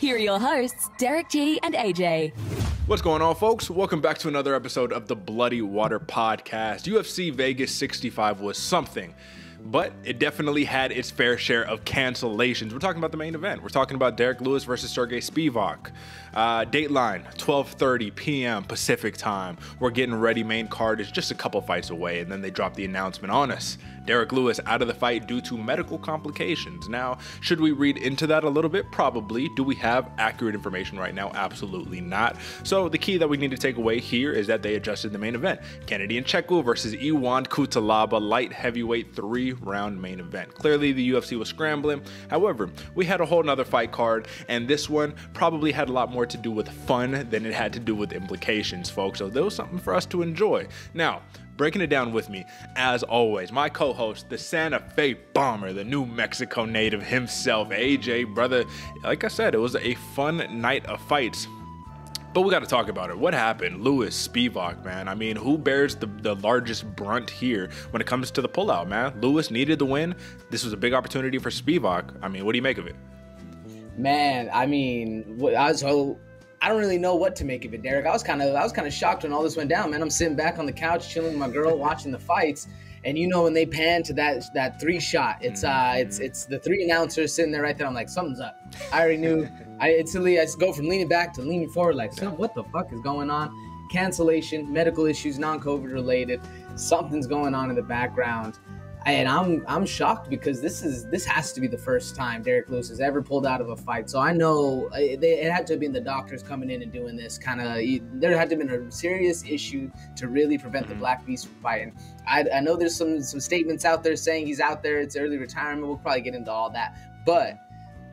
Here are your hosts, Derrick G and AJ. What's going on, folks? Welcome back to another episode of the Bloody Water Podcast. UFC Vegas 65 was something, but it definitely had its fair share of cancellations. We're talking about the main event. We're talking about Derrick Lewis versus Sergey Spivak. Dateline, 12:30 p.m. Pacific time. We're getting ready. Main card is just a couple fights away, and then they drop the announcement on us. Derrick Lewis out of the fight due to medical complications. Now, should we read into that a little bit? Probably. Do we have accurate information right now? Absolutely not. So the key that we need to take away here is that they adjusted the main event. Kennedy Nzechukwu versus Ion Cutelaba, light heavyweight 3-round main event. Clearly, the UFC was scrambling. However, we had a whole nother fight card, and this one probably had a lot more to do with fun than it had to do with implications, folks. So there was something for us to enjoy. Now, breaking it down with me, as always, my co-host, the Santa Fe bomber, the New Mexico native himself, AJ, brother. Like I said, it was a fun night of fights. But we got to talk about it. What happened? Lewis, Spivak, man. I mean, who bears the largest brunt here when it comes to the pullout, man? Lewis needed the win. This was a big opportunity for Spivak. I mean, what do you make of it? Man, I mean, I don't really know what to make of it, Derek. I was kind of shocked when all this went down, man. I'm sitting back on the couch, chilling with my girl, watching the fights, and you know when they pan to that three shot, it's the three announcers sitting there right there. I'm like, something's up. I already knew. I go from leaning back to leaning forward, like, what the fuck is going on? Cancellation, medical issues, non-COVID related. Something's going on in the background. And I'm shocked because this has to be the first time Derrick Lewis has ever pulled out of a fight. So I know it had to have been the doctors coming in and doing this kind of. There had to have been a serious issue to really prevent the Black Beast from fighting. I know there's some statements out there saying he's out there. It's early retirement. We'll probably get into all that, but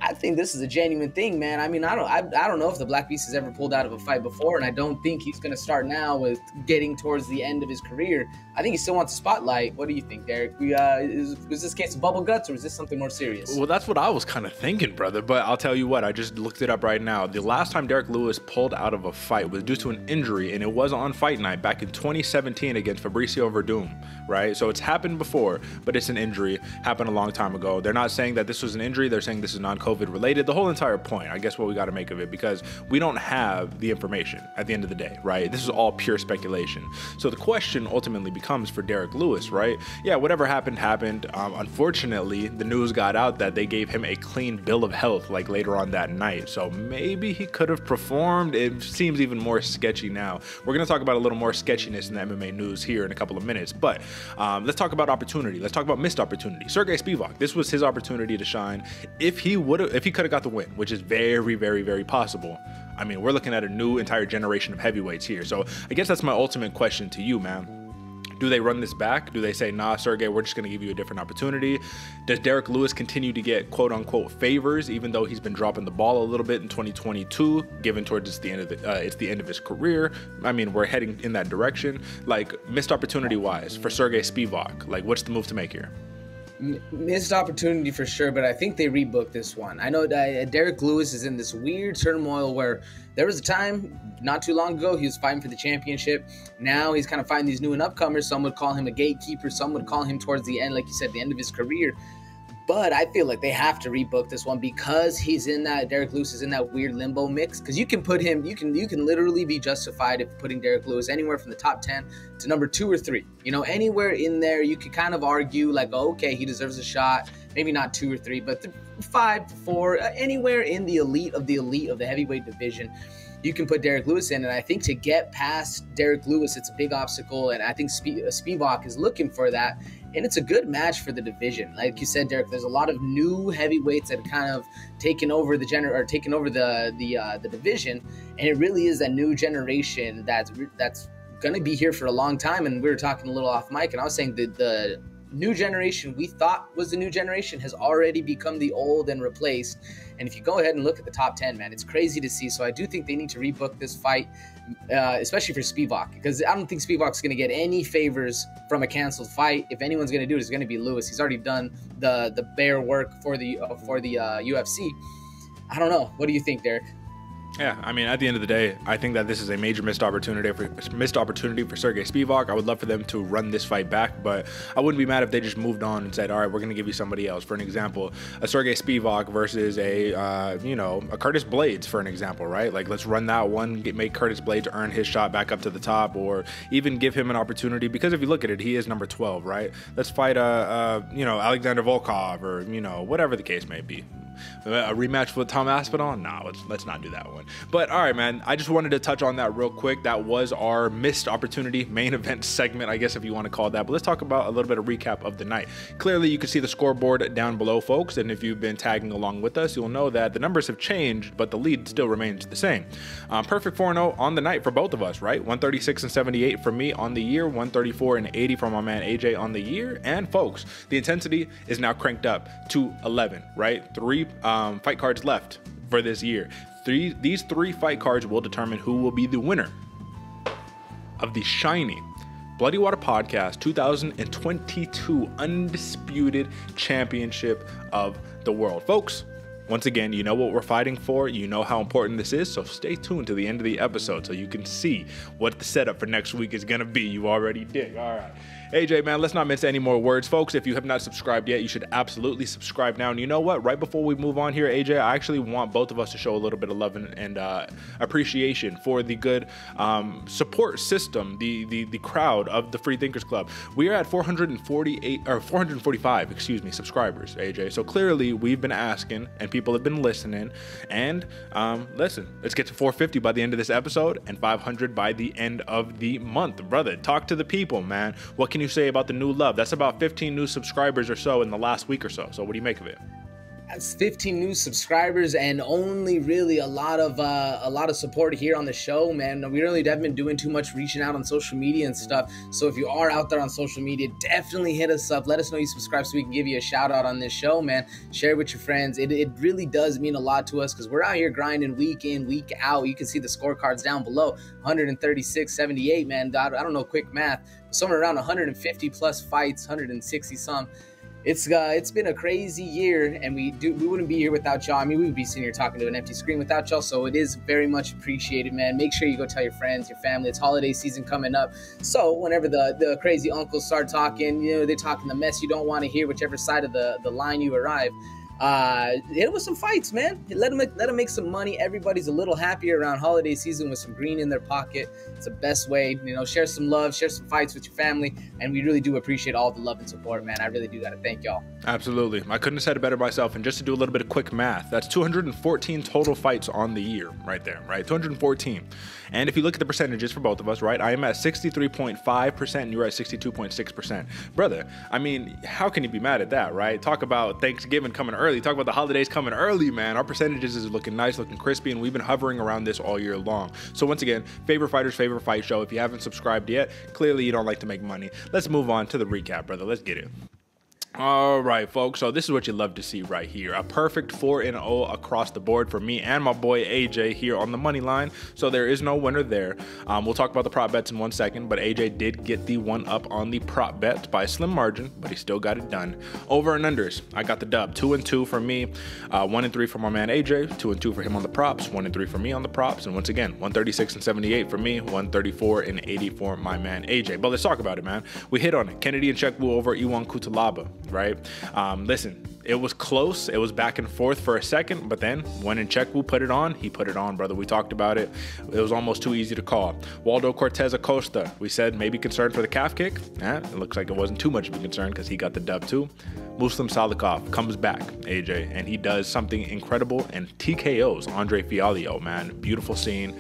I think this is a genuine thing, man. I mean, I don't know if the Black Beast has ever pulled out of a fight before, and I don't think he's going to start now with getting towards the end of his career. I think he still wants a spotlight. What do you think, Derek? Was this case of bubble guts, or was this something more serious? Well, that's what I was kind of thinking, brother. But I'll tell you what, I just looked it up right now. The last time Derrick Lewis pulled out of a fight was due to an injury, and it was on Fight Night back in 2017 against Fabricio Verdum, right? So it's happened before, but it's an injury. Happened a long time ago. They're not saying that this was an injury. They're saying this is non-COVID related. The whole entire point, I guess what we got to make of it, because we don't have the information at the end of the day, right? This is all pure speculation. So the question ultimately becomes for Derrick Lewis, right? Yeah, whatever happened. Unfortunately, the news got out that they gave him a clean bill of health like later on that night. So maybe he could have performed. It seems even more sketchy now. We're going to talk about a little more sketchiness in the MMA news here in a couple of minutes, but let's talk about opportunity. Let's talk about missed opportunity. Sergey Spivak, this was his opportunity to shine. If he could have got the win, which is very, very, very possible. I mean, we're looking at a new entire generation of heavyweights here. So I guess that's my ultimate question to you, man. Do they run this back? Do they say, nah, Sergey, we're just going to give you a different opportunity? Does Derrick Lewis continue to get quote-unquote favors, even though he's been dropping the ball a little bit in 2022, given towards the end of it's the end of his career? I mean, we're heading in that direction. Like, missed opportunity-wise for Sergey Spivak, like, what's the move to make here? Missed opportunity for sure, but I think they rebooked this one. I know that Derrick Lewis is in this weird turmoil where there was a time not too long ago he was fighting for the championship. Now he's kind of fighting these new and upcomers. Some would call him a gatekeeper. Some would call him towards the end, like you said, the end of his career. But I feel like they have to rebook this one because Derrick Lewis is in that weird limbo mix. Because you can put him, you can literally be justified if putting Derrick Lewis anywhere from the top 10 to number 2 or 3. You know, anywhere in there, you could kind of argue like, oh, okay, he deserves a shot. Maybe not 2 or 3, but 5, 4, anywhere in the elite of the heavyweight division. You can put Derrick Lewis in, and I think to get past Derrick Lewis, it's a big obstacle, and I think Spivak is looking for that, and it's a good match for the division. Like you said, Derek, there's a lot of new heavyweights that kind of taken over the division, and it really is that new generation that's going to be here for a long time. And we were talking a little off mic, and I was saying that the new generation we thought was the new generation has already become the old and replaced. And if you go ahead and look at the top 10, man, it's crazy to see. So I do think they need to rebook this fight, especially for Spivak, because I don't think Spivak's going to get any favors from a canceled fight. If anyone's going to do it, it's going to be Lewis. He's already done the bare work for the UFC. I don't know. What do you think, Derek? Yeah, I mean, at the end of the day, I think that this is a major missed opportunity for Sergey Spivak. I would love for them to run this fight back, but I wouldn't be mad if they just moved on and said, all right, we're going to give you somebody else. For an example, a Sergey Spivak versus a Curtis Blades, for an example, right? Like, let's run that one, make Curtis Blades earn his shot back up to the top, or even give him an opportunity, because if you look at it, he is number 12, right? Let's fight Alexander Volkov, or whatever the case may be. A rematch with Tom Aspinall? No, let's not do that one. But all right, man, I just wanted to touch on that real quick. That was our missed opportunity main event segment, I guess, if you want to call it that. But let's talk about a little bit of recap of the night. Clearly, you can see the scoreboard down below, folks, and if you've been tagging along with us, you'll know that the numbers have changed, but the lead still remains the same. Perfect 4-0 on the night for both of us, right? 136-78 for me on the year, 134-80 for my man AJ on the year. And folks, the intensity is now cranked up to 11, right? 3 fight cards left for this year. These 3 fight cards will determine who will be the winner of the shiny Bloody Water Podcast 2022 Undisputed Championship of the World. Folks, once again, you know what we're fighting for. You know how important this is. So stay tuned to the end of the episode so you can see what the setup for next week is going to be. You already did. All right. AJ, man, let's not mince any more words. Folks, if you have not subscribed yet, you should absolutely subscribe now. And you know what? Right before we move on here, AJ, I actually want both of us to show a little bit of love and appreciation for the good support system, the crowd of the Free Thinkers Club. We are at 445, subscribers, AJ. So clearly we've been asking and people have been listening. And listen, let's get to 450 by the end of this episode and 500 by the end of the month. Brother, talk to the people, man. What can you say about the new love? That's about 15 new subscribers or so in the last week or so. So what do you make of it? That's 15 new subscribers and only really a lot of support here on the show, man. We really haven't been doing too much reaching out on social media and stuff. So if you are out there on social media, definitely hit us up. Let us know you subscribe so we can give you a shout out on this show, man. Share it with your friends. It really does mean a lot to us because we're out here grinding week in, week out. You can see the scorecards down below. 136-78, man. I don't know quick math. Somewhere around 150 plus fights, 160 some. It's been a crazy year, and we wouldn't be here without y'all. I mean, we would be sitting here talking to an empty screen without y'all, so it is very much appreciated, man. Make sure you go tell your friends, your family. It's holiday season coming up, so whenever the crazy uncles start talking, they're talking the mess you don't want to hear, whichever side of the line you arrive. Hit them with some fights, man. Let them make some money. Everybody's a little happier around holiday season with some green in their pocket. It's the best way. Share some love, share some fights with your family, and we really do appreciate all the love and support, man. I really do gotta thank y'all. Absolutely. I couldn't have said it better myself. And just to do a little bit of quick math, that's 214 total fights on the year right there, right? 214. And if you look at the percentages for both of us, right, I am at 63.5% and you're at 62.6%. Brother, I mean, how can you be mad at that, right? Talk about Thanksgiving coming early. Talk about the holidays coming early, man. Our percentages is looking nice, looking crispy, and we've been hovering around this all year long. So once again, favorite fighters, favorite fight show. If you haven't subscribed yet, clearly you don't like to make money. Let's move on to the recap, brother. Let's get it. All right, folks, so this is what you love to see right here. A perfect 4-0 across the board for me and my boy AJ here on the money line. So there is no winner there. We'll talk about the prop bets in 1 second, but AJ did get the one up on the prop bet by a slim margin, but he still got it done. Over and unders, I got the dub. 2-2 for me, 1-3 for my man AJ, 2-2 for him on the props, 1-3 for me on the props, and once again, 136-78 for me, 134-80 for my man AJ. But let's talk about it, man. We hit on it. Kennedy Nzechukwu over Ion Cutelaba. Right? Listen, it was close. It was back and forth for a second, but then when Nzechukwu put it on, he put it on, brother. We talked about it. It was almost too easy to call. Waldo Cortes-Acosta, we said maybe concerned for the calf kick. It looks like it wasn't too much of a concern because he got the dub too. Muslim Salikhov comes back, AJ, and he does something incredible and TKOs Andre Fialho, man. Beautiful scene.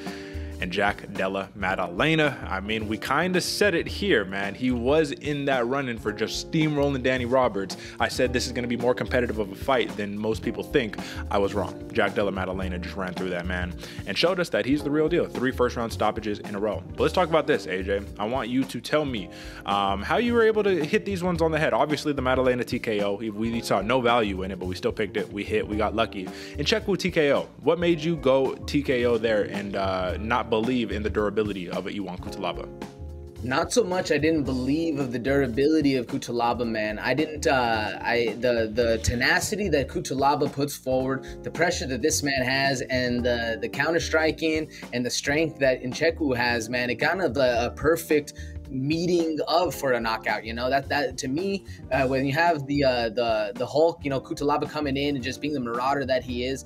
And Della, Maddalena. I mean, we kind of said it here, man. He was in that run-in for just steamrolling Danny Roberts. I said this is going to be more competitive of a fight than most people think. I was wrong. Della Maddalena just ran through that man and showed us that he's the real deal. 3 first-round stoppages in a row. But let's talk about this, AJ. I want you to tell me how you were able to hit these ones on the head. Obviously, the Maddalena TKO, we saw no value in it, but we still picked it. We hit. We got lucky. And Nzechukwu TKO. What made you go TKO there and not believe in the durability of Ion Cutelaba? Not so much. I didn't believe of the durability of Cutelaba, man. I didn't. The tenacity that Cutelaba puts forward, the pressure that this man has, and the counter striking and the strength that Nzechukwu has, man. It kind of a perfect meeting of for a knockout. You know, that to me, when you have the Hulk, you know, Cutelaba coming in and just being the marauder that he is,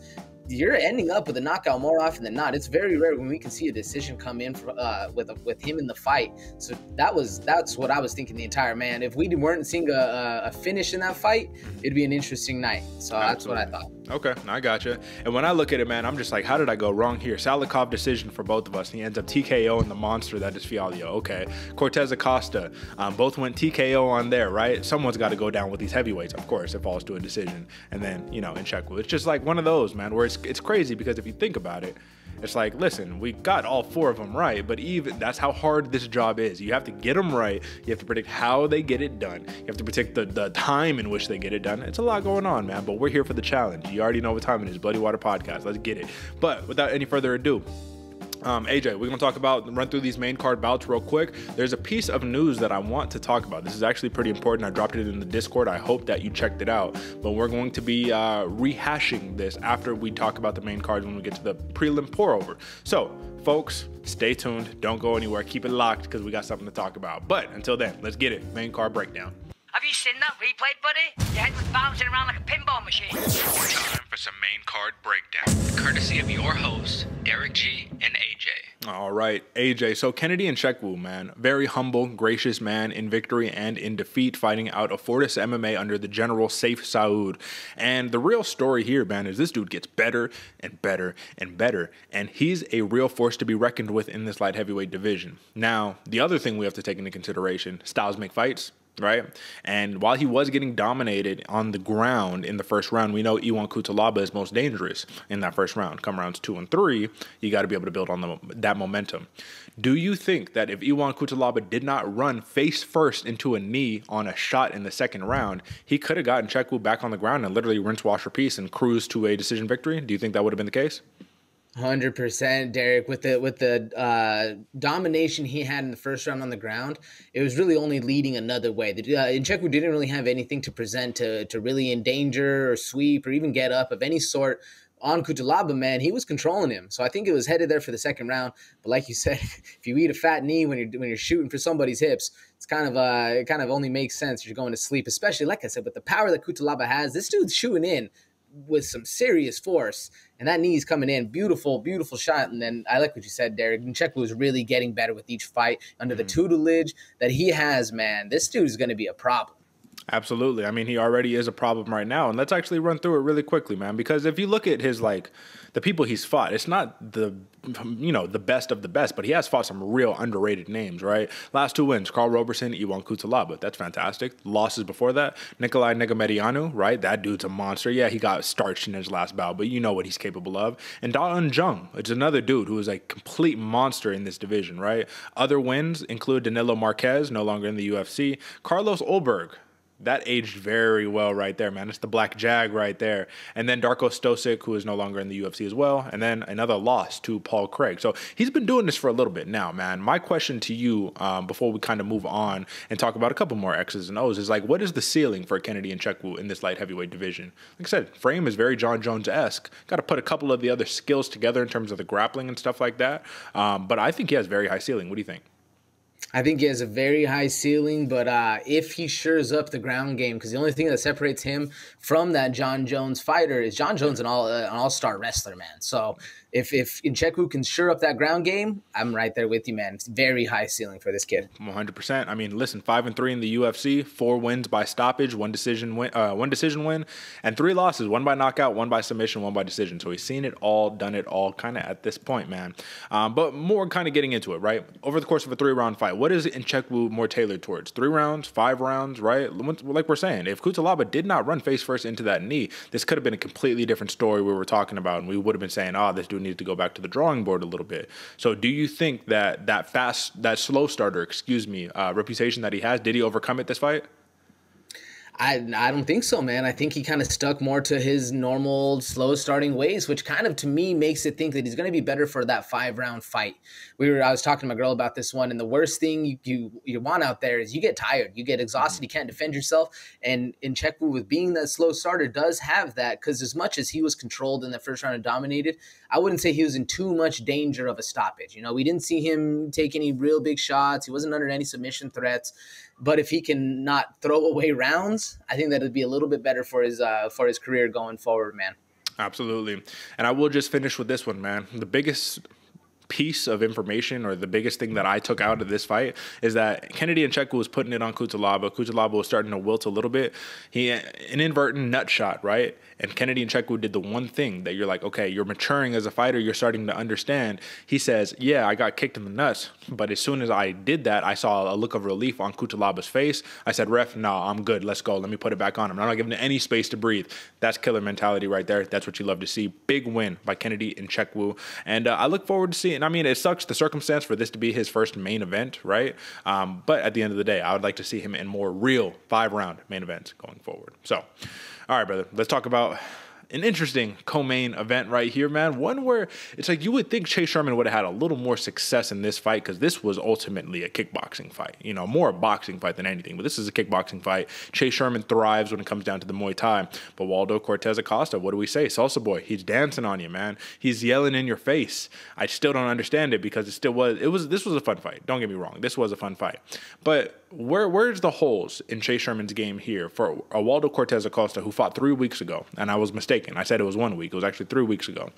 you're ending up with a knockout more often than not. It's very rare when we can see a decision come in for, with him in the fight. So that's what I was thinking the entire man. If we weren't seeing a finish in that fight, it'd be an interesting night. So that's what I thought. Okay, I gotcha. And when I look at it, man, I'm just like, how did I go wrong here? Salikhov decision for both of us. And he ends up TKOing the monster that is Fialho. Okay, Cortes-Acosta, both went TKO on there, right? Someone's got to go down with these heavyweights, of course. It falls to a decision. And then, you know, Nzechukwu. It's just like one of those, man, where it's crazy because if you think about it, it's like, listen, we got all four of them right, but even that's how hard this job is. You have to get them right. You have to predict how they get it done. You have to predict the time in which they get it done. It's a lot going on, man, but we're here for the challenge. You already know what time it is. Bloody Water Podcast. Let's get it. But without any further ado, AJ, we're going to run through these main card bouts real quick. There's a piece of news that I want to talk about. This is actually pretty important. I dropped it in the Discord. I hope that you checked it out. But we're going to be rehashing this after we talk about the main cards when we get to the Prelim Pourover. So, folks, stay tuned. Don't go anywhere. Keep it locked because we got something to talk about. But until then, let's get it. Main card breakdown. Have you seen that replay, buddy? Your head was bouncing around like a pinball machine. Time for some main card breakdown, courtesy of your hosts, Derrick G and AJ. All right, AJ. So Kennedy Nzechukwu, man, very humble, gracious man in victory and in defeat, fighting out of Fortis MMA under the General Saif Saud. And the real story here, man, is this dude gets better and better and better, and he's a real force to be reckoned with in this light heavyweight division. Now, the other thing we have to take into consideration: styles make fights. Right? And while he was getting dominated on the ground in the first round, we know Ion Cutelaba is most dangerous in that first round. Come rounds 2 and 3, you got to be able to build on that momentum. Do you think that if Ion Cutelaba did not run face first into a knee on a shot in the second round, he could have gotten Nzechukwu back on the ground and literally rinse, wash, repeat and cruise to a decision victory? Do you think that would have been the case? 100%, Derek. With the domination he had in the first round on the ground, it was really only leading another way. Nzechukwu didn't really have anything to present to really endanger or sweep or even get up of any sort on Cutelaba, man. He was controlling him, so I think it was headed there for the second round. But like you said, if you eat a fat knee when you're shooting for somebody's hips, it's it kind of only makes sense. You're going to sleep, especially like I said, with the power that Cutelaba has. This dude's shooting in with some serious force, and that knee's coming in. Beautiful, beautiful shot. And then I like what you said, Derek. Nzechukwu was really getting better with each fight under the tutelage that he has, man. This dude is going to be a problem. Absolutely. I mean, he already is a problem right now. And let's actually run through it really quickly, man, because if you look at his, the people he's fought, it's not the best of the best, but he has fought some real underrated names, right? Last 2 wins, Carl Roberson, Ion Cutelaba. That's fantastic. Losses before that, Nikolai Negumereanu, right? That dude's a monster. Yeah, he got starched in his last bout, but you know what he's capable of. And Da Jung, it's another dude who is a complete monster in this division, right? Other wins include Danilo Marquez, no longer in the UFC, Carlos Olberg. That aged very well right there, man. It's the Black Jag right there. And then Darko Stosic, who is no longer in the UFC as well. And then another loss to Paul Craig. So he's been doing this for a little bit now, man. My question to you, before we kind of move on and talk about a couple more X's and O's, is what is the ceiling for Kennedy Nzechukwu in this light heavyweight division? Like I said, frame is very John Jones-esque. Got to put a couple of the other skills together in terms of the grappling and stuff like that. But I think he has very high ceiling. What do you think? I think he has a very high ceiling, but if he shores up the ground game, because the only thing that separates him from that John Jones fighter is John Jones an all-star wrestler, man. So if Nzechukwu can shore up that ground game, I'm right there with you, man. It's very high ceiling for this kid. 100%. I mean, listen, 5-3 in the UFC, 4 wins by stoppage, one decision win, and 3 losses, 1 by knockout, 1 by submission, 1 by decision. So he's seen it all, done it all, kind of at this point, man. But more kind of getting into it, right? Over the course of a 3-round fight, what is Nzechukwu more tailored towards? 3 rounds, 5 rounds, right? Like we're saying, if Cutelaba did not run face first into that knee, this could have been a completely different story we were talking about, and we would have been saying, oh, this dude needs to go back to the drawing board a little bit. So do you think that slow starter, reputation that he has, did he overcome it this fight? I don't think so, man. I think he kind of stuck more to his normal slow starting ways, which kind of to me makes it think that he's going to be better for that 5-round fight. I was talking to my girl about this one, and the worst thing you want out there is you get tired, you get exhausted, you can't defend yourself. And Nzechukwu, with being that slow starter, does have that, because as much as he was controlled in the first round and dominated, I wouldn't say he was in too much danger of a stoppage. We didn't see him take any real big shots. He wasn't under any submission threats. But if he can not throw away rounds, I think that would be a little bit better for his career going forward, man. Absolutely. And I will just finish with this one, man. The biggest piece of information, or the biggest thing that I took out of this fight, is that Kennedy Nzechukwu was putting it on Cutelaba. Cutelaba was starting to wilt a little bit. An inadvertent nut shot, right? And Kennedy Nzechukwu did the one thing that you're like, okay, you're maturing as a fighter. You're starting to understand. He says, yeah, I got kicked in the nuts, but as soon as I did that, I saw a look of relief on Cutelaba's face. I said, ref, no, I'm good. Let's go. Let me put it back on him. I'm not giving him any space to breathe. That's killer mentality right there. That's what you love to see. Big win by Kennedy Nzechukwu. And I look forward to seeing. I mean, it sucks the circumstance for this to be his first main event, right? But at the end of the day, I would like to see him in more real 5-round main events going forward. So, all right, brother, let's talk about an interesting co-main event right here, man. One where it's like you would think Chase Sherman would have had a little more success in this fight, because this was ultimately a kickboxing fight. More a boxing fight than anything, but this is a kickboxing fight. Chase Sherman thrives when it comes down to the Muay Thai. But Waldo Cortes-Acosta, what do we say? Salsa boy, he's dancing on you, man. He's yelling in your face. I still don't understand it, because this was a fun fight. Don't get me wrong. This was a fun fight. But where's the holes in Chase Sherman's game here for a Waldo Cortes-Acosta who fought 3 weeks ago? And I was mistaken. I said it was 1 week. It was actually 3 weeks ago.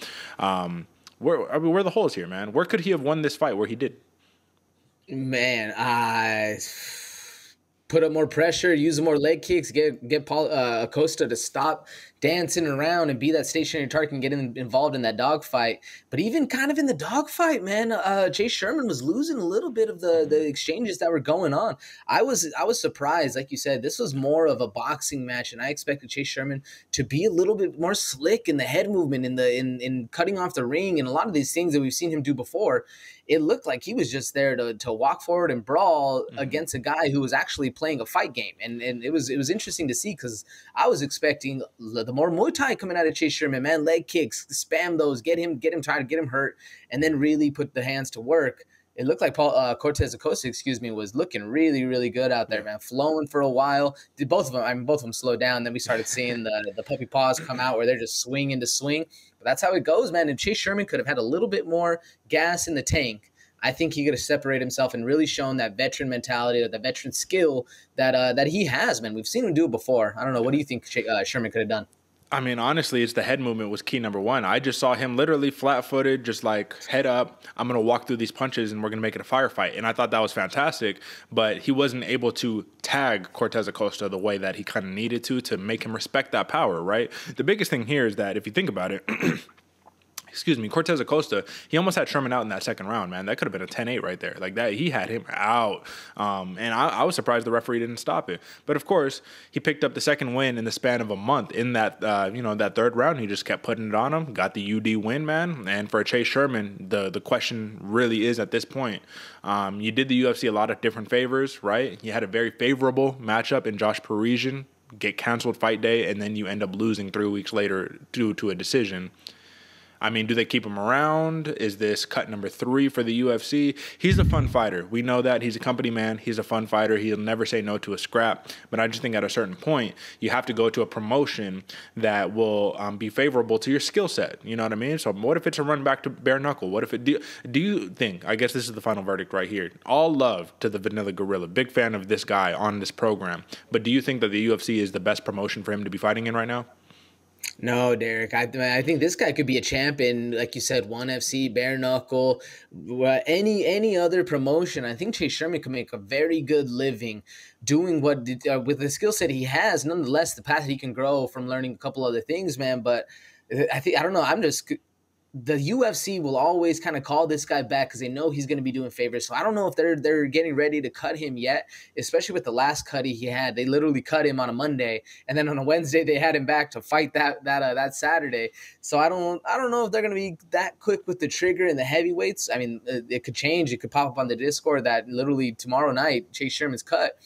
Where are the holes here, man? Where could he have won this fight where he did? Man, I put up more pressure, use more leg kicks, get Paul Acosta to stop dancing around and be that stationary target and get involved in that dogfight. But even kind of in the dogfight, man, Chase Sherman was losing a little bit of the exchanges that were going on. I was surprised. Like you said, this was more of a boxing match, and I expected Chase Sherman to be a little bit more slick in the head movement, in cutting off the ring, and a lot of these things that we've seen him do before. It looked like he was just there to walk forward and brawl against a guy who was actually playing a fight game. And it was interesting to see, because I was expecting the more Muay Thai coming out of Chase Sherman, man, leg kicks, spam those, get him tired, get him hurt, and then really put the hands to work. It looked like Cortes-Acosta, was looking really, really good out there, man. Flowing for a while. Both of them slowed down. Then we started seeing the puppy paws come out where they're just swinging to swing. But that's how it goes, man. And Chase Sherman could have had a little bit more gas in the tank. I think he could have separated himself and really shown that veteran mentality, or the veteran skill that he has, man. We've seen him do it before. I don't know. What do you think Sherman could have done? I mean, honestly, it's the head movement was key number one. I just saw him literally flat-footed, just like head up. I'm going to walk through these punches and we're going to make it a firefight. And I thought that was fantastic, but he wasn't able to tag Cortes-Acosta the way that he kind of needed to make him respect that power, right? The biggest thing here is that if you think about it, Cortes-Acosta, he almost had Sherman out in that second round, man. That could have been a 10-8 right there. Like that, he had him out. And I was surprised the referee didn't stop it. But of course, he picked up the second win in the span of a month. In that, that third round, he just kept putting it on him, got the UD win, man. And for Chase Sherman, the question really is at this point, you did the UFC a lot of different favors, right? You had a very favorable matchup in Josh Parisian, get canceled fight day, and then you end up losing 3 weeks later due to a decision. I mean, do they keep him around? Is this cut number 3 for the UFC? He's a fun fighter. We know that. He's a company man. He's a fun fighter. He'll never say no to a scrap. But I just think at a certain point, you have to go to a promotion that will be favorable to your skill set. You know what I mean? So what if it's a run back to bare knuckle? What if it do you think, I guess this is the final verdict right here. All love to the Vanilla Gorilla. Big fan of this guy on this program. But do you think that the UFC is the best promotion for him to be fighting in right now? No, Derek. I think this guy could be a champion, like you said, ONE FC, bare knuckle, any other promotion. I think Chase Sherman could make a very good living doing what with the skill set he has. Nonetheless, the path he can grow from learning a couple other things, man. But I don't know. The UFC will always kind of call this guy back because they know he's going to be doing favors. So I don't know if they're getting ready to cut him yet, especially with the last cut he had. They literally cut him on a Monday, and then on a Wednesday they had him back to fight that Saturday. So I don't know if they're going to be that quick with the trigger in the heavyweights. I mean, it could change. It could pop up on the Discord that literally tomorrow night Chase Sherman's cut.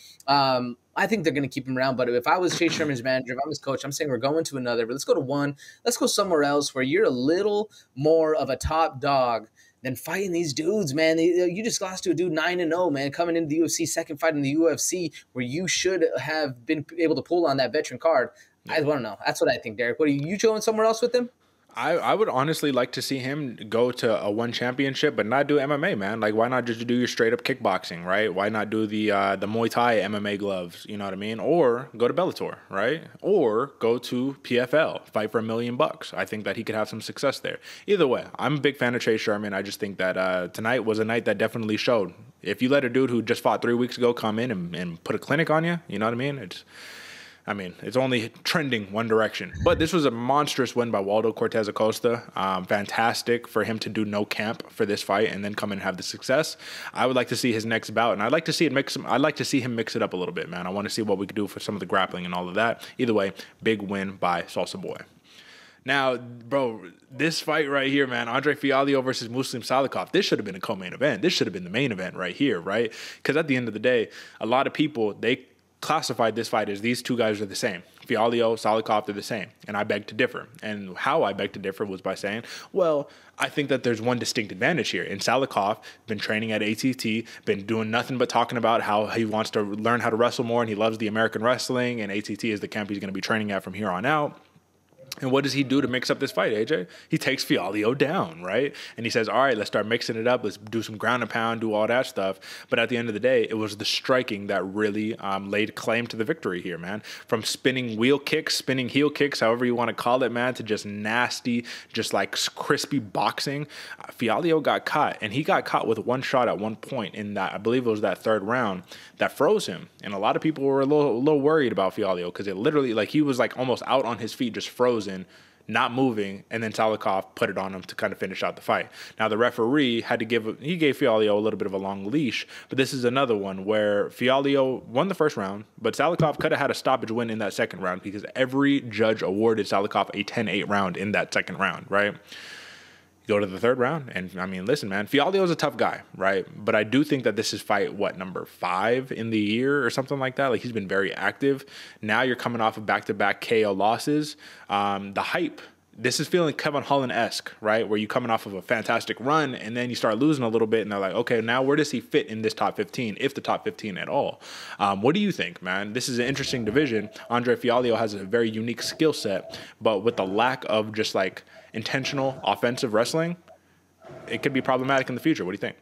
I think they're going to keep him around. But if I was Chase Sherman's manager, if I'm his coach, I'm saying we're going to another. But let's go to one. Let's go somewhere else where you're a little more of a top dog than fighting these dudes, man. You just lost to a dude 9-0, man, coming into the UFC, second fight in the UFC, where you should have been able to pull on that veteran card. I don't know. That's what I think, Derek. What are you going somewhere else with him? I would honestly like to see him go to a one championship, but not do MMA, man. Like, why not just do your straight up kickboxing, right? Why not do the Muay Thai MMA gloves? You know what I mean? Or go to Bellator, right? Or go to PFL, fight for $1 million. I think that he could have some success there. Either way, I'm a big fan of Chase Sherman. I just think that tonight was a night that definitely showed. If you let a dude who just fought 3 weeks ago come in and put a clinic on you, you know what I mean? It's only trending one direction. But this was a monstrous win by Waldo Cortes-Acosta. Fantastic for him to do no camp for this fight and then come and have the success. I would like to see his next bout, and I'd like to see him mix it up a little bit, man. I want to see what we could do for some of the grappling and all of that. Either way, big win by Salsa Boy. Now, bro, this fight right here, man, Andre Fialho versus Muslim Salikhov, this should have been a co-main event. This should have been the main event right here, right? Because at the end of the day, a lot of people, they classified this fight as these two guys are the same. Fialho, Salikhov, they're the same. And I beg to differ. And how I beg to differ was by saying, well, I think that there's one distinct advantage here. And Salikhov, been training at ATT, been doing nothing but talking about how he wants to learn how to wrestle more and he loves the American wrestling, and ATT is the camp he's going to be training at from here on out. And what does he do to mix up this fight, AJ? He takes Fialho down, right? And he says, all right, let's start mixing it up. Let's do some ground and pound, do all that stuff. But at the end of the day, it was the striking that really laid claim to the victory here, man. From spinning wheel kicks, spinning heel kicks, however you want to call it, man, to just nasty, just like crispy boxing. Fialho got caught, and he got caught with one shot at one point in that, I believe it was that third round, that froze him. And a lot of people were a little worried about Fialho because it literally, like, he was like almost out on his feet, just frozen, not moving, and then Salikhov put it on him to kind of finish out the fight. Now, the referee gave Fialho a little bit of a long leash, but this is another one where Fialho won the first round, but Salikhov could have had a stoppage win in that second round because every judge awarded Salikhov a 10-8 round in that second round, right? Go to the third round, and I mean, listen, man, Fialho is a tough guy, right? But I do think that this is fight, number 5 in the year or something like that? Like, he's been very active. Now you're coming off of back-to-back KO losses. The hype, this is feeling Kevin Holland-esque, right? Where you're coming off of a fantastic run, and then you start losing a little bit, and they're like, okay, now where does he fit in this top 15, if the top 15 at all? What do you think, man? This is an interesting division. Andre Fialho has a very unique skill set, but with the lack of just, like, intentional offensive wrestling, it could be problematic in the future. What do you think?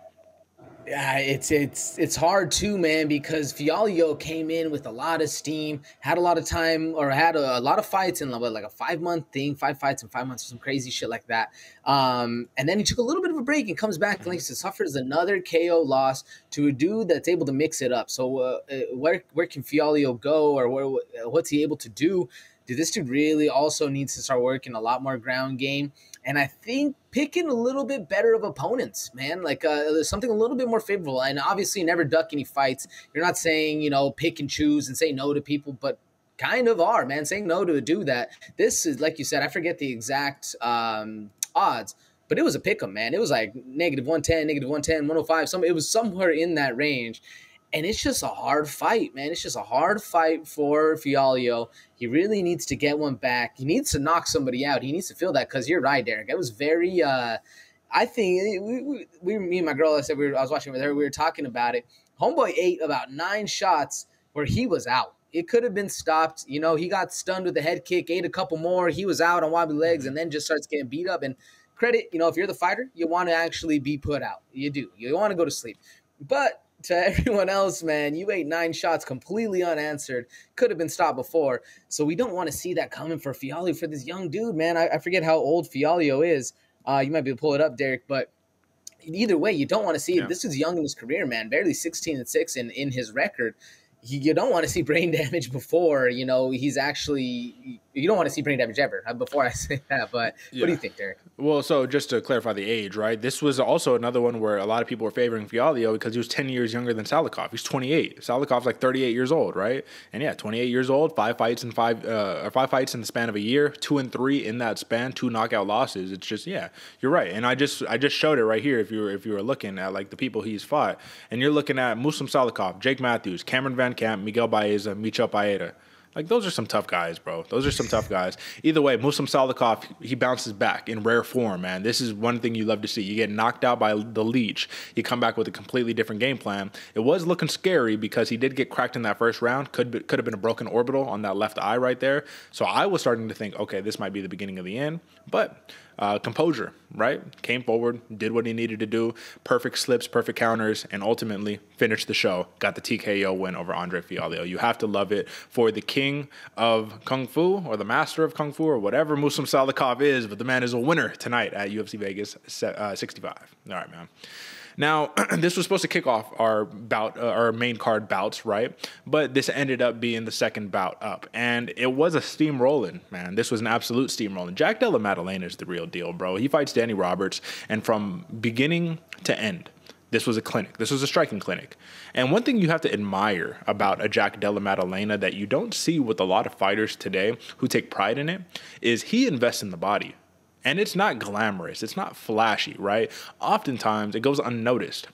Yeah, it's hard too, man, because Fialho came in with a lot of steam, had a lot of time, or had a lot of fights in like a 5-month thing, 5 fights in 5 months, or some crazy shit like that. And then he took a little bit of a break and comes back and like suffers another KO loss to a dude that's able to mix it up. So where can Fialho go, or what's he able to do? Dude, this dude really also needs to start working a lot more ground game. And I think picking a little bit better of opponents, man, like something a little bit more favorable. And obviously never duck any fights. You're not saying, pick and choose and say no to people, but kind of are, man, saying no to do that. This is, like you said, I forget the exact odds, but it was a pick 'em, man. It was like -110, -110, 105. It was somewhere in that range. And it's just a hard fight, man. It's just a hard fight for Fialho. He really needs to get one back. He needs to knock somebody out. He needs to feel that, because you're right, Derek. It was very I think me and my girl, I was watching with her. We were talking about it. Homeboy ate about 9 shots where he was out. It could have been stopped. He got stunned with a head kick, ate a couple more. He was out on wobbly legs, and then just starts getting beat up. And credit, if you're the fighter, you want to actually be put out. You do. You want to go to sleep. But to everyone else, man, you ate 9 shots completely unanswered. Could have been stopped before. So we don't want to see that coming for Fialho, for this young dude, man. I forget how old Fialho is. You might be able to pull it up, Derek, but either way, you don't want to see it. This is young in his career, man. Barely 16-6 in his record. You don't want to see brain damage before, he's actually – you don't want to see brain damage ever before I say that. But what do you think, Derek? Well, so just to clarify the age, right, this was also another one where a lot of people were favoring Fialho because he was 10 years younger than Salikhov. He's 28. Salikhov's like 38 years old, right? And, 28 years old, 5 fights in 5 fights in the span of a year, 2-3 in that span, 2 knockout losses. It's just, you're right. And I just showed it right here if you were looking at, like, the people he's fought. And you're looking at Muslim Salikhov, Jake Matthews, Cameron Van camp, Miguel Baeza, Michel Paeta. Like, those are some tough guys, bro. Those are some tough guys. Either way, Muslim Salikhov, he bounces back in rare form, man. This is one thing you love to see. You get knocked out by the leech. You come back with a completely different game plan. It was looking scary because he did get cracked in that first round. Could have been a broken orbital on that left eye right there. So I was starting to think, okay, this might be the beginning of the end. But composure, right? Came forward, did what he needed to do. Perfect slips, perfect counters, and ultimately finished the show. Got the TKO win over Andre Fialho. You have to love it for the king of Kung Fu, or the master of Kung Fu, or whatever Muslim Salikhov is, but the man is a winner tonight at UFC Vegas 65. All right, man. Now, this was supposed to kick off our bout, our main card bouts, right? But this ended up being the second bout up, and it was a steamrolling, man. This was an absolute steamrolling. Jack Della Maddalena is the real deal, bro. He fights Danny Roberts, and from beginning to end, this was a clinic. This was a striking clinic. And one thing you have to admire about a Jack Della Maddalena that you don't see with a lot of fighters today who take pride in it is he invests in the body. And it's not glamorous. It's not flashy, right? Oftentimes, it goes unnoticed.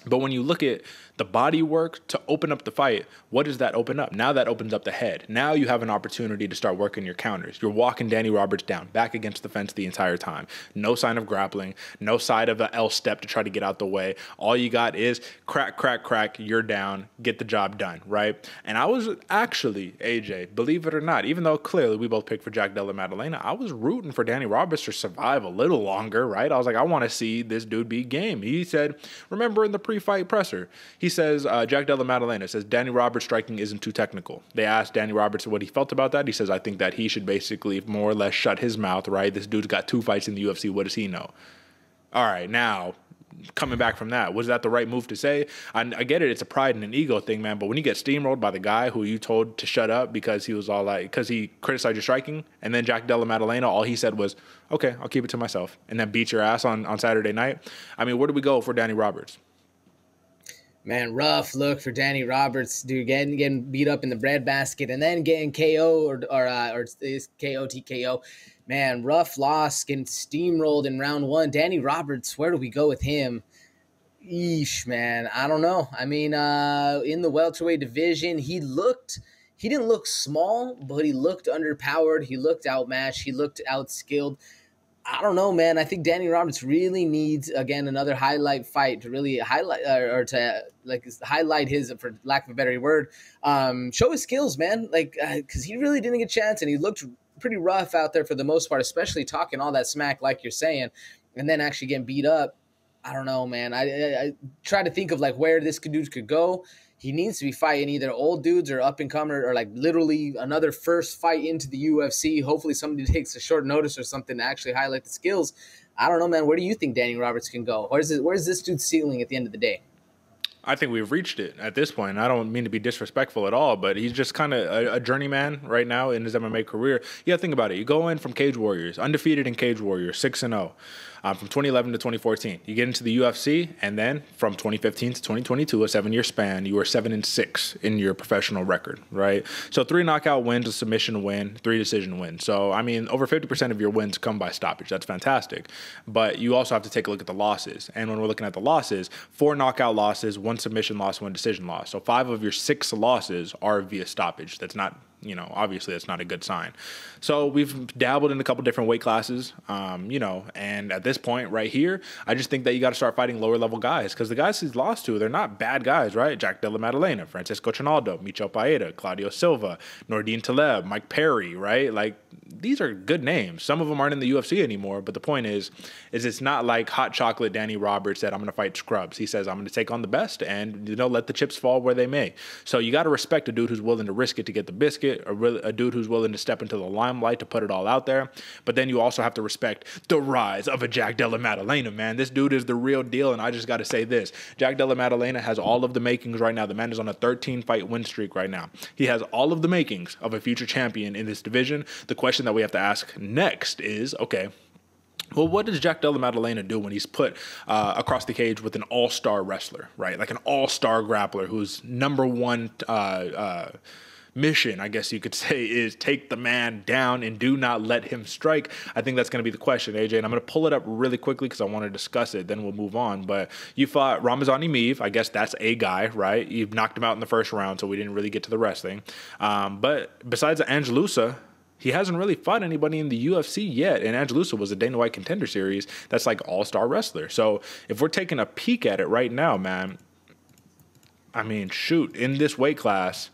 But when you look at the body work to open up the fight, what does that open up? Now that opens up the head. Now you have an opportunity to start working your counters. You're walking Danny Roberts down, back against the fence the entire time. No sign of grappling, no sign of an L step to try to get out the way. All you got is crack, crack, crack, you're down, get the job done, right? And I was actually, AJ, believe it or not, even though clearly we both picked for Jack Della Maddalena, I was rooting for Danny Roberts to survive a little longer, right? I was like, I want to see this dude be game. He said, remember in the pre-fight presser, he says, Jack Della Maddalena says, Danny Roberts striking isn't too technical. They asked Danny Roberts what he felt about that. He says, I think that he should basically more or less shut his mouth, right? This dude's got 2 fights in the UFC. What does he know? All right, now, coming back from that, was that the right move to say? I get it. It's a pride and an ego thing, man. But when you get steamrolled by the guy who you told to shut up because he was all like, because he criticized your striking, and then Jack Della Maddalena, all he said was, okay, I'll keep it to myself, and then beat your ass on Saturday night. I mean, where do we go for Danny Roberts? Man, rough look for Danny Roberts, dude. Getting beat up in the breadbasket and then getting KO or KO TKO. Man, rough loss, getting steamrolled in round 1. Danny Roberts, where do we go with him? Eesh, man, I don't know. I mean, in the welterweight division, he didn't look small, but he looked underpowered. He looked outmatched. He looked outskilled. I don't know, man. I think Danny Roberts really needs, again, another highlight fight to really highlight or to like highlight his, for lack of a better word, show his skills, man. Like, because he really didn't get a chance, and he looked pretty rough out there for the most part, especially talking all that smack like you're saying, and then actually getting beat up. I don't know, man. I try to think of like where this dude could go. He needs to be fighting either old dudes or up-and-comer, or like literally another first fight into the UFC. Hopefully somebody takes a short notice or something to actually highlight the skills. I don't know, man. Where do you think Danny Roberts can go? Where's this dude's ceiling at the end of the day? I think we've reached it at this point. I don't mean to be disrespectful at all, but he's just kind of a journeyman right now in his MMA career. Yeah, think about it. You go in from Cage Warriors, undefeated in Cage Warriors, 6-0. From 2011 to 2014, you get into the UFC, and then from 2015 to 2022, a 7-year span, you were 7-6 in your professional record, right? So 3 knockout wins, a submission win, 3 decision wins. So, I mean, over 50% of your wins come by stoppage. That's fantastic. But you also have to take a look at the losses. And when we're looking at the losses, 4 knockout losses, 1 submission loss, 1 decision loss. So 5 of your 6 losses are via stoppage. That's not, obviously that's not a good sign. So we've dabbled in a couple different weight classes, and at this point right here, I just think that you got to start fighting lower level guys, because the guys he's lost to, they're not bad guys, right? Jack Della Maddalena, Francisco Trinaldo, Michel Paeta, Claudio Silva, Nordine Taleb, Mike Perry, right? Like, these are good names. Some of them aren't in the UFC anymore, but the point is it's not like hot chocolate Danny Roberts said, I'm going to fight scrubs. He says, I'm going to take on the best and, let the chips fall where they may. So you got to respect a dude who's willing to risk it to get the biscuit, a dude who's willing to step into the limelight to put it all out there. But then you also have to respect the rise of a Jack Della Maddalena, man. This dude is the real deal, and I just got to say this. Jack Della Maddalena has all of the makings right now. The man is on a 13-fight win streak right now. He has all of the makings of a future champion in this division. The question that we have to ask next is, okay, well, what does Jack Della Maddalena do when he's put across the cage with an all-star wrestler, right? Like an all-star grappler who's #1 mission, I guess you could say, is take the man down and do not let him strike. I think that's going to be the question, AJ, and I'm going to pull it up really quickly because I want to discuss it. Then we'll move on. But you fought Ramazan Emeev. I guess that's a guy, right? You knocked him out in the first round, so we didn't really get to the wrestling. But besides Angelusa, he hasn't really fought anybody in the UFC yet, and Angelusa was a Dana White Contender Series. That's like all-star wrestler. So if we're taking a peek at it right now, man, I mean, shoot, in this weight class,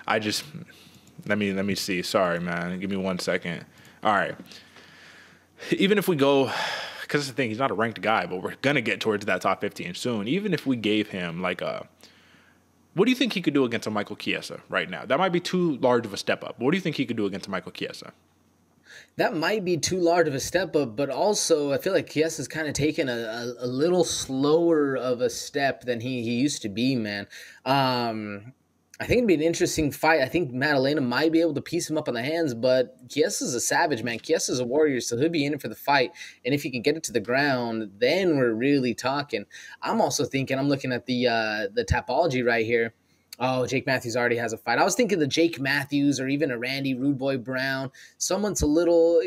let me see. Sorry, man. Give me 1 second. All right. Even if we go, because that's the thing, he's not a ranked guy, but we're going to get towards that top 15 soon. Even if we gave him like what do you think he could do against a Michael Chiesa right now? That might be too large of a step up. What do you think he could do against a Michael Chiesa? That might be too large of a step up, but also I feel like Chiesa's kind of taken a little slower of a step than he used to be, man. I think it'd be an interesting fight. I think Maddalena might be able to piece him up on the hands, but Chiesa's a savage, man. Chiesa's a warrior, so he'll be in it for the fight. And if he can get it to the ground, then we're really talking. I'm also thinking, I'm looking at the topology right here. Oh, Jake Matthews already has a fight. I was thinking the Jake Matthews or even a Randy Rude Boy Brown. Someone's a little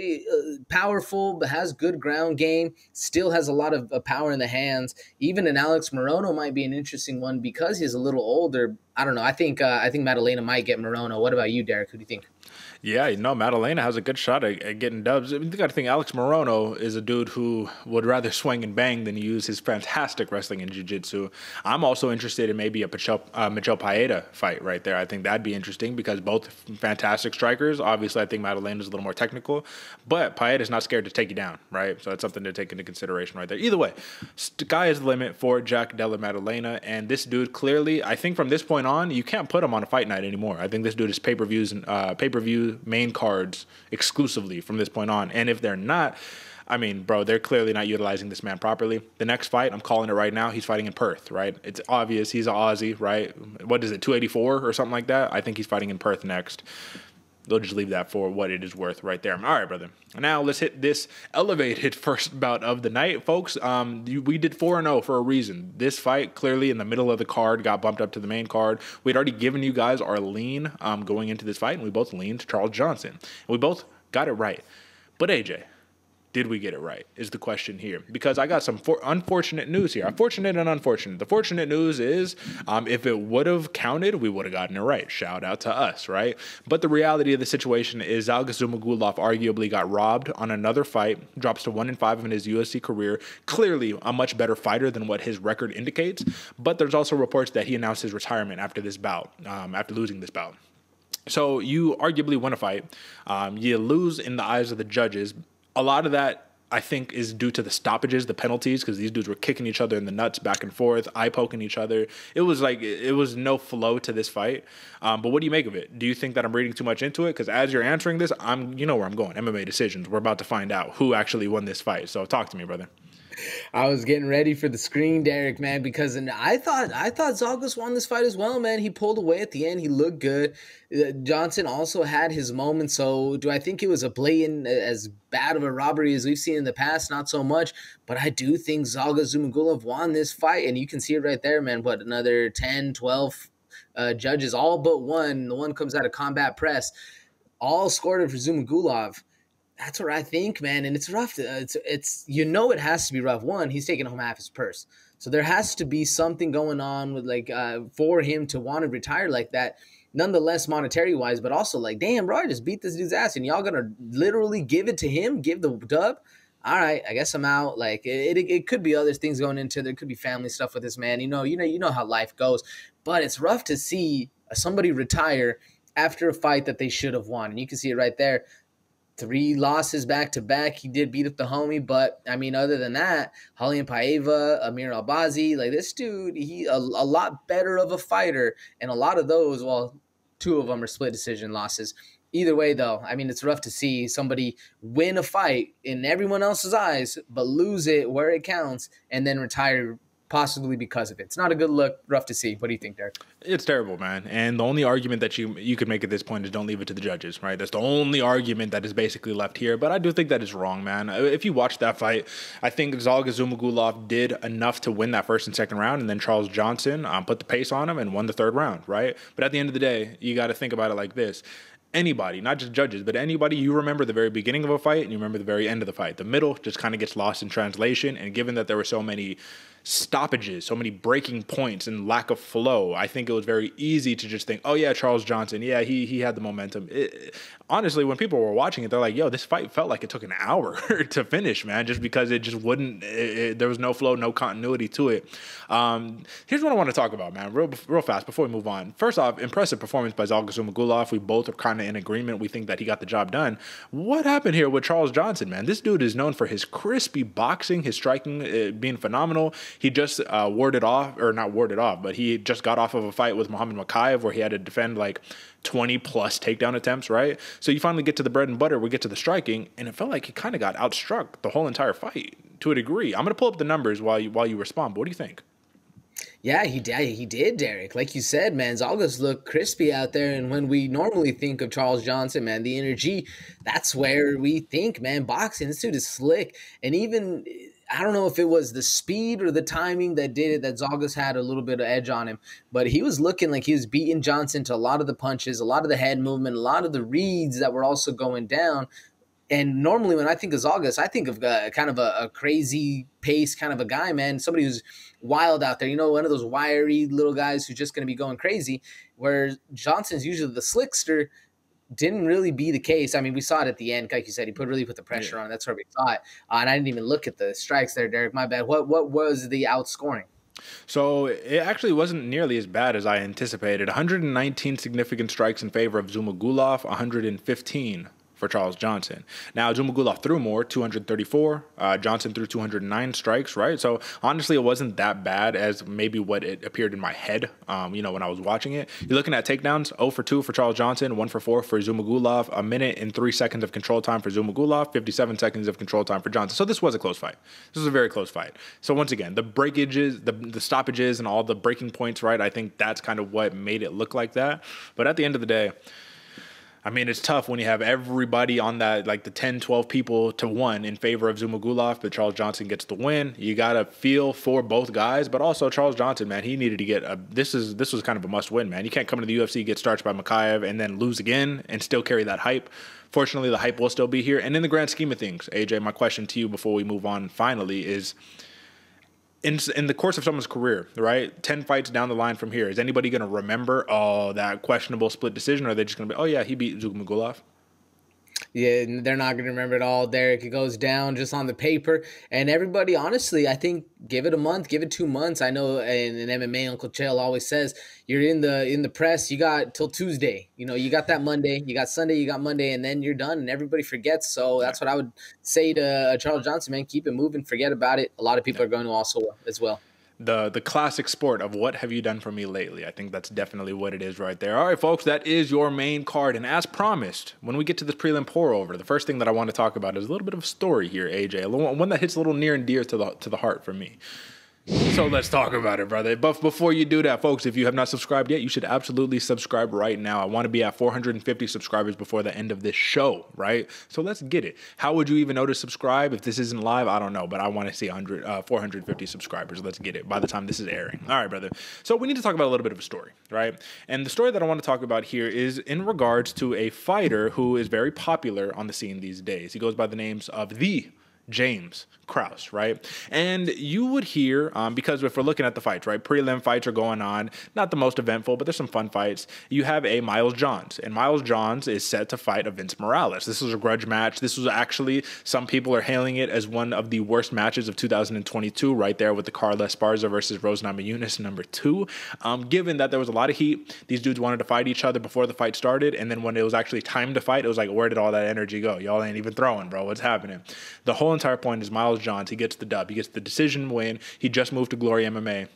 powerful but has good ground game, still has a lot of power in the hands. Even an Alex Morono might be an interesting one because he's a little older. I don't know. I think Maddalena might get Morono. What about you, Derek? Who do you think? Yeah, Maddalena has a good shot at getting dubs. I mean, you got to think Alex Morono is a dude who would rather swing and bang than use his fantastic wrestling and jiu-jitsu. I'm also interested in maybe a Michel Paeta fight right there. I think that'd be interesting because both fantastic strikers. Obviously, I think Maddalena is a little more technical, but Paeta's not scared to take you down, right? So that's something to take into consideration right there. Either way, sky is the limit for Jack Della Maddalena, and this dude clearly, I think from this point on, you can't put him on a fight night anymore. I think this dude is pay-per-views and pay-per-view main cards exclusively from this point on. And if they're not, I mean, bro, they're clearly not utilizing this man properly. The next fight, I'm calling it right now, he's fighting in Perth, right? It's obvious he's an Aussie, right? What is it, 284 or something like that? I think he's fighting in Perth next. They'll just leave that for what it is worth right there. All right, brother. Now let's hit this elevated first bout of the night, folks. We did 4-0 for a reason. This fight, clearly in the middle of the card, got bumped up to the main card. We'd already given you guys our lean going into this fight, and we both leaned Charles Johnson. And we both got it right. But AJ, did we get it right is the question here, because I got some unfortunate news here. Fortunate and unfortunate. The fortunate news is if it would have counted, we would have gotten it right. Shout out to us, right? But the reality of the situation is Zhalgas Zhumagulov arguably got robbed on another fight, drops to 1-5 in his UFC career. Clearly a much better fighter than what his record indicates. But there's also reports that he announced his retirement after this bout, after losing this bout. So you arguably win a fight. You lose in the eyes of the judges. A lot of that, I think, is due to the stoppages, the penalties, because these dudes were kicking each other in the nuts back and forth, eye-poking each other. It was no flow to this fight. But what do you make of it? Do you think that I'm reading too much into it? Because as you're answering this, you know where I'm going. MMA decisions. We're about to find out who actually won this fight. So talk to me, brother. I was getting ready for the screen, Derek, man, because I thought Zhalgas won this fight as well, man. He pulled away at the end. He looked good. Johnson also had his moment. So do I think it was a blatant, as bad of a robbery as we've seen in the past? Not so much. But I do think Zhalgas Zhumagulov won this fight. And you can see it right there, man. What, another 10, 12 judges, all but one. The one comes out of Combat Press. All scored it for Zhumagulov. That's what I think, man, and it's rough. It's it has to be rough. One, he's taking home half his purse, so there has to be something going on with for him to want to retire like that. Nonetheless, monetary wise, but also damn, bro, I just beat this dude's ass, and y'all gonna literally give it to him, give the dub. All right, I guess I'm out. It could be other things going into. There could be family stuff with this man. You know how life goes, but it's rough to see somebody retire after a fight that they should have won, and you can see it right there. 3 losses back-to-back. He did beat up the homie, but, I mean, other than that, Julian Paiva, Amir Albazi, this dude, he a lot better of a fighter, and a lot of those, 2 of them are split decision losses. Either way, though, I mean, it's rough to see somebody win a fight in everyone else's eyes, but lose it where it counts, and then retire possibly because of it. It's not a good look. Rough to see. What do you think, Derek? It's terrible, man. And the only argument that you could make at this point is don't leave it to the judges, right? That's the only argument that is basically left here. But I do think that is wrong, man. If you watch that fight, I think Zhalgas Zhumagulov did enough to win that first and second round, and then Charles Johnson put the pace on him and won the third round, right? But at the end of the day, you got to think about it like this. Anybody, not just judges, but anybody, you remember the very beginning of a fight and you remember the very end of the fight. The middle just kind of gets lost in translation. And given that there were so many stoppages, so many breaking points and lack of flow, I think it was very easy to just think, oh yeah, Charles Johnson, yeah, he had the momentum. Honestly, when people were watching it, they're like, yo, this fight felt like it took an hour to finish, man, just because it just wouldn't, there was no flow, no continuity to it. Here's what I want to talk about, man, real fast before we move on. First off, impressive performance by Zhalgas Zhumagulov. We both are kind of in agreement. We think that he got the job done. What happened here with Charles Johnson, man? This dude is known for his crispy boxing, his striking being phenomenal. He just not warded off, but he just got off of a fight with Muhammad Mokaev where he had to defend like 20 plus takedown attempts, right? So you finally get to the bread and butter, we get to the striking, and it felt like he kind of got outstruck the whole entire fight to a degree. I'm going to pull up the numbers while you respond, but what do you think? Yeah, he did, Derek. Like you said, man, Zhalgas looked crispy out there. And when we normally think of Charles Johnson, man, the energy, that's where we think, man, boxing, this dude is slick. And even, I don't know if it was the speed or the timing that did it, that Zhalgas had a little bit of edge on him. But he was looking like he was beating Johnson to a lot of the punches, a lot of the head movement, a lot of the reads that were also going down. And normally when I think of Zhalgas, I think of kind of a crazy pace kind of a guy, man. Somebody who's wild out there. You know, one of those wiry little guys who's just going to be going crazy, where Johnson's usually the slickster. Didn't really be the case. I mean, we saw it at the end. Like you said, he really put the pressure on. That's where we saw it. And I didn't even look at the strikes there, Derek. My bad. What was the outscoring? So it actually wasn't nearly as bad as I anticipated. 119 significant strikes in favor of Zhumagulov, 115 for Charles Johnson. Now, Zhumagulov threw more, 234. Johnson threw 209 strikes, right? So honestly, it wasn't that bad as maybe what it appeared in my head, when I was watching it. You're looking at takedowns, 0 for 2 for Charles Johnson, 1 for 4 for Zhumagulov, 1 minute and 3 seconds of control time for Zhumagulov, 57 seconds of control time for Johnson. So this was a close fight. This was a very close fight. So once again, the breakages, the stoppages and all the breaking points, right? I think that's kind of what made it look like that. But at the end of the day, I mean, it's tough when you have everybody on that, like the 10, 12 people to 1 in favor of Zhumagulov, but Charles Johnson gets the win. You got to feel for both guys, but also Charles Johnson, man, he needed to get this was kind of a must win, man. You can't come to the UFC, get starched by Mokaev, and then lose again and still carry that hype. Fortunately, the hype will still be here. And in the grand scheme of things, AJ, my question to you before we move on finally is, in the course of someone's career, right, 10 fights down the line from here, is anybody going to remember, that questionable split decision, or are they just going to be, oh, yeah, he beat Zhumagulov? Yeah, they're not going to remember it all, Derek. It goes down just on the paper. And everybody, honestly, I think give it a month, give it 2 months. I know in MMA, Uncle Chael always says, you're in the press, you got till Tuesday. You know, you got that Monday, you got Sunday, you got Monday, and then you're done, and everybody forgets. So that's what I would say to Charles Johnson, man. Keep it moving, forget about it. A lot of people are going to also as well. The classic sport of what have you done for me lately? I think that's definitely what it is right there. All right, folks, that is your main card. And as promised, when we get to this prelim pour-over, the first thing that I want to talk about is a little bit of a story here, AJ. One that hits a little near and dear to the heart for me. So let's talk about it, brother. But before you do that, folks, if you have not subscribed yet, you should absolutely subscribe right now. I want to be at 450 subscribers before the end of this show, right? So let's get it. How would you even know to subscribe if this isn't live? I don't know, but I want to see 450 subscribers. Let's get it by the time this is airing. All right, brother. So we need to talk about a little bit of a story, right? And the story that I want to talk about here is in regards to a fighter who is very popular on the scene these days. He goes by the names of the James Krause, right? And you would hear, because if we're looking at the fights, right, prelim fights are going on, not the most eventful, but there's some fun fights. You have a Miles Johns, and Miles Johns is set to fight a Vince Morales. This was a grudge match. This was actually, some people are hailing it as one of the worst matches of 2022, right there with the Carla Esparza versus Rose Namajunas #2. Given that there was a lot of heat, these dudes wanted to fight each other before the fight started, and then when it was actually time to fight, it was like, where did all that energy go? Y'all ain't even throwing, bro. What's happening? The whole entire point is Miles Johns, he gets the dub. He gets the decision win. He just moved to Glory MMA.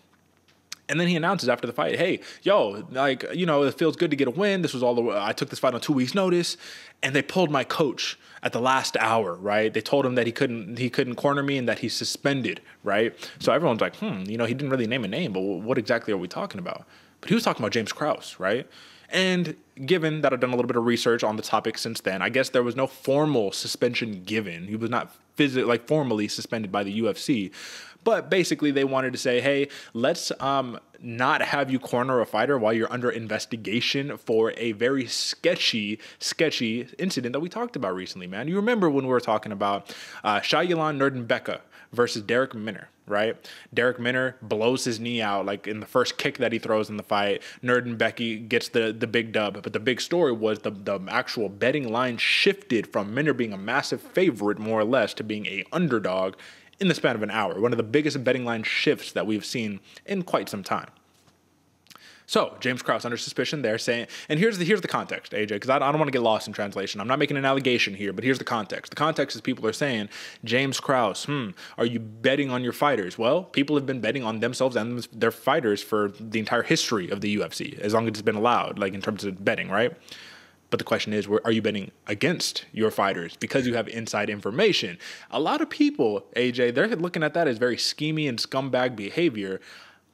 And then he announces after the fight, hey, yo, like, it feels good to get a win. This was I took this fight on 2 weeks notice, and they pulled my coach at the last hour, right? They told him that he couldn't corner me and that he's suspended, right? So everyone's like, he didn't really name a name, but what exactly are we talking about? But he was talking about James Krause, right? And given that I've done a little bit of research on the topic since then, I guess there was no formal suspension given. He was not formally suspended by the UFC. But basically, they wanted to say, hey, let's not have you corner a fighter while you're under investigation for a very sketchy incident that we talked about recently, man. You remember when we were talking about Shayilan Nurdenbeka versus Darrick Minner, right? Darrick Minner blows his knee out like in the first kick that he throws in the fight. Nurdenbeka gets the big dub. But the big story was the actual betting line shifted from Minner being a massive favorite, more or less, to being a underdog in the span of an hour. One of the biggest betting line shifts that we've seen in quite some time. So James Krause under suspicion there, saying, and here's the context, AJ, because I don't want to get lost in translation. I'm not making an allegation here, but here's the context. The context is people are saying, James Krause, are you betting on your fighters? Well, people have been betting on themselves and their fighters for the entire history of the UFC, as long as it's been allowed, like in terms of betting, right? But the question is, are you betting against your fighters because you have inside information? A lot of people, AJ, they're looking at that as very schemy and scumbag behavior.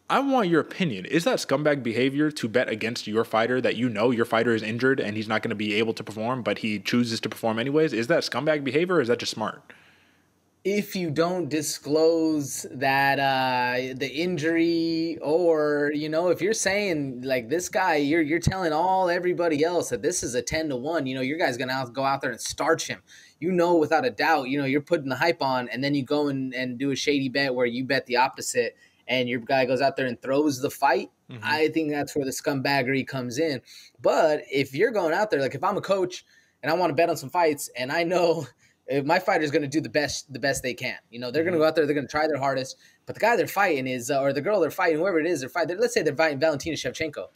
I want your opinion. Is that scumbag behavior to bet against your fighter that your fighter is injured and he's not going to be able to perform, but he chooses to perform anyways? Is that scumbag behavior or is that just smart? If you don't disclose that the injury, or if you're saying like this guy, you're telling everybody else that this is a 10-1, your guy's gonna go out there and starch him. Without a doubt, you're putting the hype on, and then you go and do a shady bet where you bet the opposite, and your guy goes out there and throws the fight. Mm-hmm. I think that's where the scumbaggery comes in. But if you're going out there, like if I'm a coach and I want to bet on some fights, and I know if my fighter is going to do the best they can. They're going to go out there, they're going to try their hardest. But the guy they're fighting is, or the girl they're fighting, whoever it is, let's say they're fighting Valentina Shevchenko.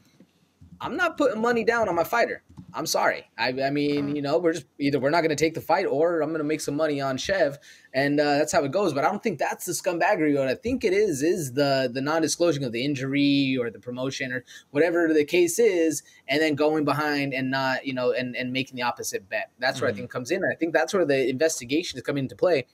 I'm not putting money down on my fighter. I'm sorry. I mean, we're not going to take the fight, or I'm going to make some money on Shev, and that's how it goes. But I don't think that's the scumbaggery. What I think it is the non-disclosing of the injury or the promotion or whatever the case is, and then going behind and not, and making the opposite bet. That's where I think it comes in. And I think that's where the investigation is coming into play,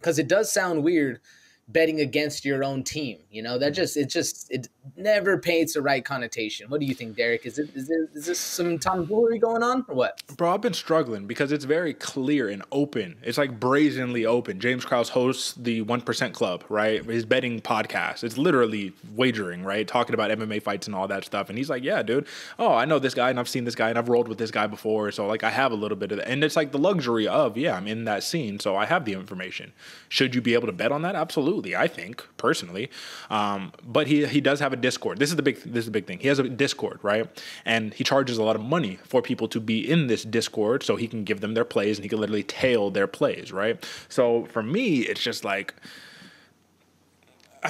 because it does sound weird betting against your own team. It never paints the right connotation. What do you think, Derrick? Is this some tomfoolery going on or what? Bro, I've been struggling because it's very clear and open. It's like brazenly open. James Krause hosts the 1% Club, right? His betting podcast. It's literally wagering, right? Talking about MMA fights and all that stuff. And he's like, yeah, dude, I know this guy and I've seen this guy and I've rolled with this guy before. So like I have a little bit of that. And it's like the luxury of, I'm in that scene. So I have the information. Should you be able to bet on that? Absolutely. I think personally, but he does have a Discord. This is the big thing. He has a Discord, right? And he charges a lot of money for people to be in this Discord, so he can give them their plays and he can literally tail their plays, right? So for me, it's just like,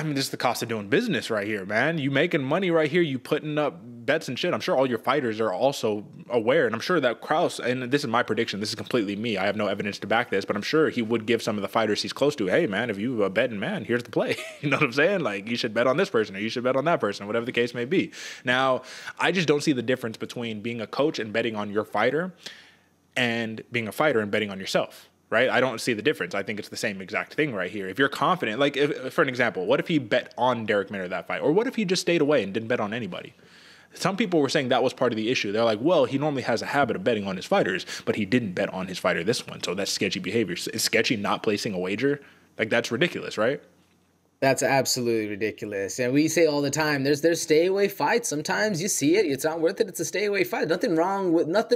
this is the cost of doing business right here, man. You making money right here. You putting up bets and shit. I'm sure all your fighters are also aware. And I'm sure that Krause, and this is my prediction, this is completely me, I have no evidence to back this, but I'm sure he would give some of the fighters he's close to, hey, man, if you are betting, man, here's the play. You know what I'm saying? Like, you should bet on this person or you should bet on that person, whatever the case may be. Now, I just don't see the difference between being a coach and betting on your fighter and being a fighter and betting on yourself. Right? I don't see the difference. I think it's the same exact thing right here. If you're confident, like for an example, what if he bet on Darrick Minner that fight? Or what if he just stayed away and didn't bet on anybody? Some people were saying that was part of the issue. They're like, well, he normally has a habit of betting on his fighters, but he didn't bet on his fighter this one. So that's sketchy behavior. Is sketchy not placing a wager? Like, that's ridiculous, right? That's absolutely ridiculous. And we say all the time, there's stay away fights. Sometimes you see it, it's not worth it. It's a stay away fight. Nothing wrong with not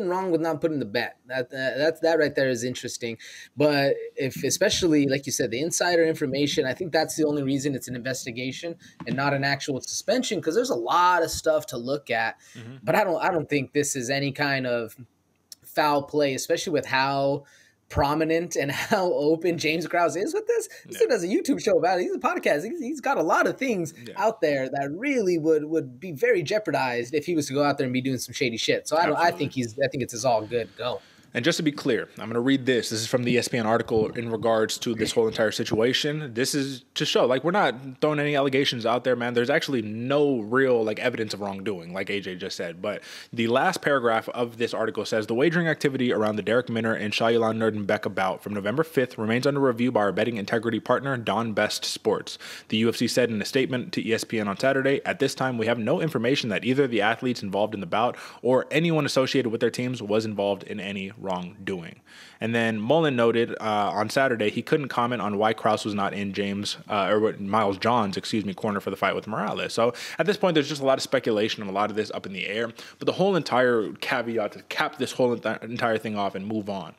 putting the bet. That right there is interesting. But if, especially like you said, the insider information, I think that's the only reason it's an investigation and not an actual suspension, because there's a lot of stuff to look at. Mm-hmm. But I don't think this is any kind of foul play, especially with how prominent and how open James Krause is with this. This dude does a YouTube show about it. He's a podcast. He's got a lot of things out there that really would be very jeopardized if he was to go out there and be doing some shady shit. So I think it's all good. Go. And just to be clear, I'm going to read this. This is from the ESPN article in regards to this whole entire situation. This is to show, like, we're not throwing any allegations out there, man. There's actually no real, like, evidence of wrongdoing, like AJ just said. But the last paragraph of this article says, the wagering activity around the Darrick Minner and Shayilan Nurdenbeck bout from November 5th remains under review by our betting integrity partner, Don Best Sports. The UFC said in a statement to ESPN on Saturday, at this time, we have no information that either the athletes involved in the bout or anyone associated with their teams was involved in any wrongdoing. And then Mullen noted on Saturday he couldn't comment on why Krause was not in Miles John's corner for the fight with Morales. So at this point, there's just a lot of speculation and a lot of this up in the air. But the whole entire caveat to cap this whole entire thing off and move on.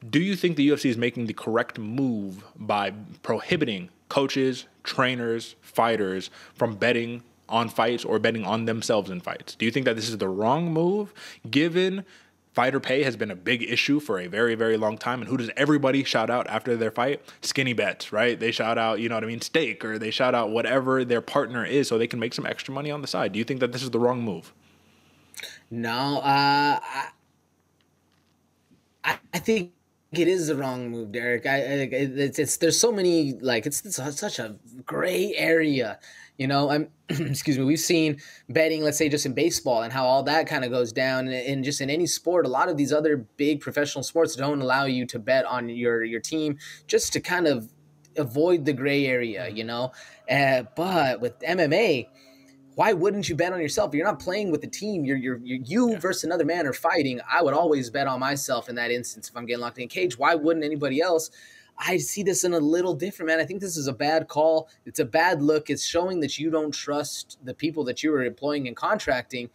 Do you think the UFC is making the correct move by prohibiting coaches, trainers, fighters from betting on fights or betting on themselves in fights? Do you think that this is the wrong move, given fighter pay has been a big issue for a very, very long time? And who does everybody shout out after their fight? Skinny bets, right? They shout out, steak, or they shout out whatever their partner is so they can make some extra money on the side. Do you think that this is the wrong move? No, I think it is the wrong move, Derrick. There's so many, like, it's such a gray area. Excuse me, we've seen betting, let's say just in baseball, and how all that kind of goes down. And just in any sport, a lot of these other big professional sports don't allow you to bet on your team, just to kind of avoid the gray area, But with MMA, why wouldn't you bet on yourself? You're not playing with the team. You versus another man are fighting. I would always bet on myself in that instance if I'm getting locked in a cage. Why wouldn't anybody else? I see this in a little different, man. I think this is a bad call. It's a bad look. It's showing that you don't trust the people that you are employing and contracting,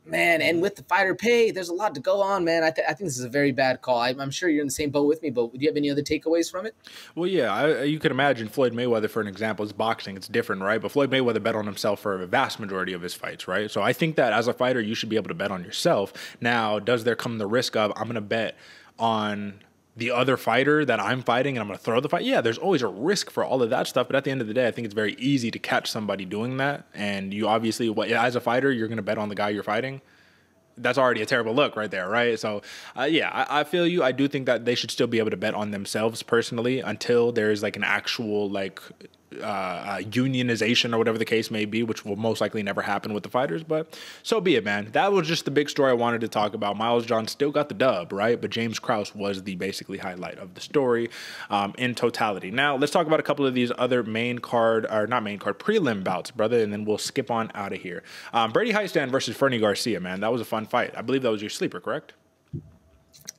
man. And with the fighter pay, there's a lot to go on, man. I think this is a very bad call. I'm sure you're in the same boat with me, but do you have any other takeaways from it? Well, yeah, you could imagine Floyd Mayweather, for an example, is boxing. It's different, right? But Floyd Mayweather bet on himself for a vast majority of his fights, right? So I think that as a fighter, you should be able to bet on yourself. Now, does there come the risk of, I'm going to bet on the other fighter that I'm fighting and I'm going to throw the fight? Yeah, there's always a risk for all of that stuff. But at the end of the day, I think it's very easy to catch somebody doing that. And you obviously, as a fighter, you're going to bet on the guy you're fighting. That's already a terrible look right there, right? So, I feel you. I do think that they should still be able to bet on themselves personally until there's like an actual unionization or whatever the case may be, which will most likely never happen with the fighters. But so be it, man. That was just the big story I wanted to talk about. Miles John still got the dub, right? But James Krause was the basically highlight of the story in totality. Now, let's talk about a couple of these other prelim bouts, brother, and then we'll skip on out of here. Brady Hiestand versus Fernie Garcia, man. That was a fun fight. I believe that was your sleeper, correct?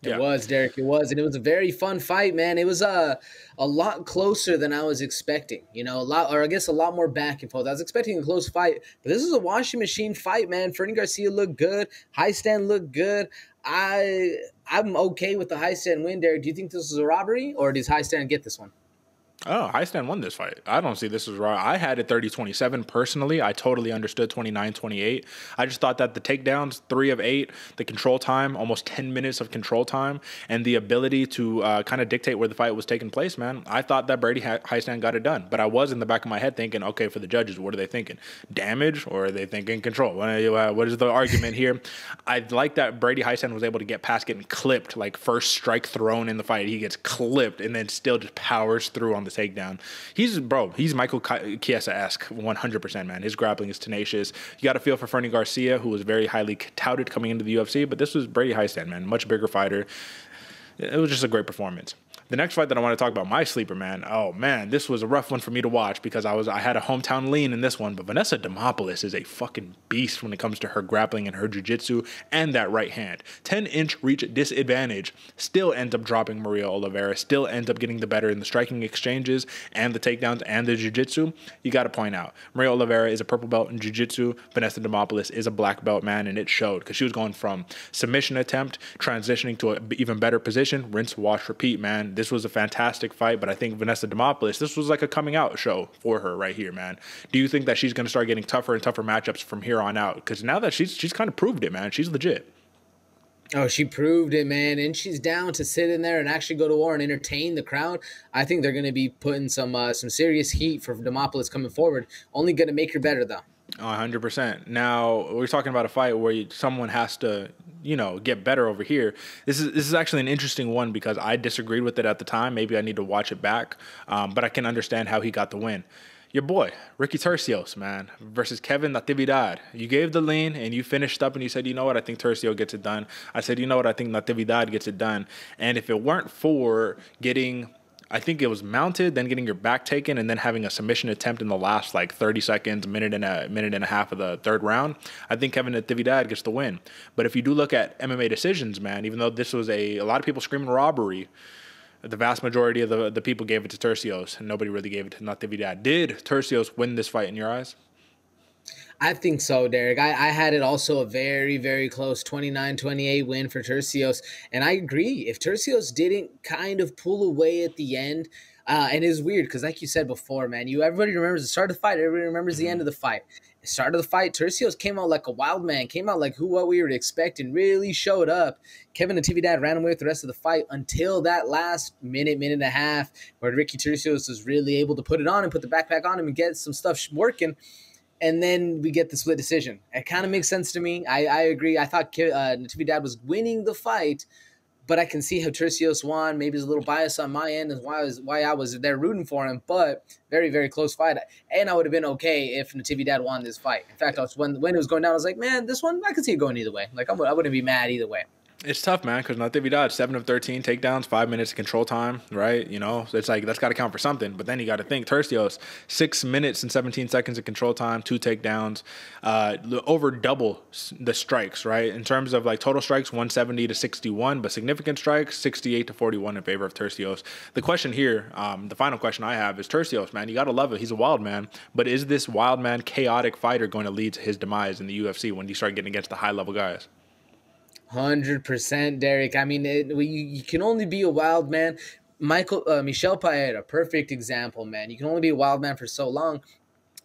It was, Derrick. It was. And it was a very fun fight, man. It was a lot closer than I was expecting. A lot more back and forth. I was expecting a close fight, but this is a washing machine fight, man. Fernie Garcia looked good. Hiestand looked good. I'm okay with the Hiestand win, Derrick. Do you think this was a robbery, or does Hiestand get this one? Oh, Hiestand won this fight. I don't see this as right. I had it 30-27 personally. I totally understood 29-28. I just thought that the takedowns, 3 of 8, the control time, almost 10 minutes of control time, and the ability to kind of dictate where the fight was taking place, man. I thought that Brady Hiestand got it done. But I was in the back of my head thinking, okay, for the judges, what are they thinking? Damage, or are they thinking control? What is the argument here? I like that Brady Hiestand was able to get past getting clipped, like first strike thrown in the fight. He gets clipped and then still just powers through on the takedown. He's Michael Chiesa-esque 100%, man. His grappling is tenacious. You got to feel for Fernie Garcia, who was very highly touted coming into the UFC, but this was Brady Hiestand, man. Much bigger fighter. It was just a great performance. The next fight that I want to talk about, my sleeper, man. Oh, man, this was a rough one for me to watch because I had a hometown lean in this one. But Vanessa Demopoulos is a fucking beast when it comes to her grappling and her jiu-jitsu and that right hand. 10-inch reach disadvantage. Still ends up dropping Maria Oliveira. Still ends up getting the better in the striking exchanges and the takedowns and the jiu-jitsu. You got to point out, Maria Oliveira is a purple belt in jiu-jitsu. Vanessa Demopoulos is a black belt, man, and it showed because she was going from submission attempt, transitioning to an even better position, rinse, wash, repeat, man. This was a fantastic fight, but I think Vanessa Demopoulos, this was like a coming out show for her right here, man. Do you think that she's going to start getting tougher and tougher matchups from here on out? Because now that she's kind of proved it, man. She's legit. Oh, she proved it, man. And she's down to sit in there and actually go to war and entertain the crowd. I think they're going to be putting some serious heat for Demopoulos coming forward. Only going to make her better, though. 100%. Now, we're talking about a fight where someone has to, get better over here. This is actually an interesting one because I disagreed with it at the time. Maybe I need to watch it back, but I can understand how he got the win. Your boy, Ricky Turcios, man, versus Kevin Natividad. You gave the lean and you finished up and you said, you know what, I think Turcios gets it done. I said, you know what, I think Natividad gets it done. And if it weren't for getting, I think it was mounted, then getting your back taken, and then having a submission attempt in the last 30 seconds, minute and a half of the third round, I think Kevin Natividad gets the win. But if you do look at MMA decisions, man, even though this was a lot of people screaming robbery, the vast majority of the people gave it to Turcios, and nobody really gave it to Natividad. Did Turcios win this fight in your eyes? I think so, Derek. I had it also a very, very close 29-28 win for Turcios. And I agree. If Turcios didn't kind of pull away at the end, and it's weird because like you said before, man, everybody remembers the start of the fight. Everybody remembers the end of the fight. The start of the fight, Turcios came out like a wild man, came out like what we were expecting, really showed up. Kevin Natividad ran away with the rest of the fight until that last minute and a half where Ricky Turcios was really able to put it on and put the backpack on him and get some stuff working. And then we get the split decision. It kind of makes sense to me. I agree. I thought Natividad was winning the fight, but I can see how Turcios won. Maybe there's a little bias on my end as why I was there rooting for him, but very, very close fight. And I would have been okay if Natividad won this fight. In fact, when it was going down, I was like, man, this one, I could see it going either way. I wouldn't be mad either way. It's tough, man, because Natividad, 7 of 13 takedowns, 5 minutes of control time, right? So it's that's got to count for something. But then you got to think, Turcios, 6 minutes and 17 seconds of control time, 2 takedowns, over double the strikes, right? In terms of total strikes, 170 to 61, but significant strikes, 68 to 41 in favor of Turcios. The question here, the final question I have is Turcios, man, you got to love it. He's a wild man, but is this wild man, chaotic fighter going to lead to his demise in the UFC when you start getting against the high-level guys? 100%, Derek. I mean, you can only be a wild man. Michel Paeta, perfect example, man. You can only be a wild man for so long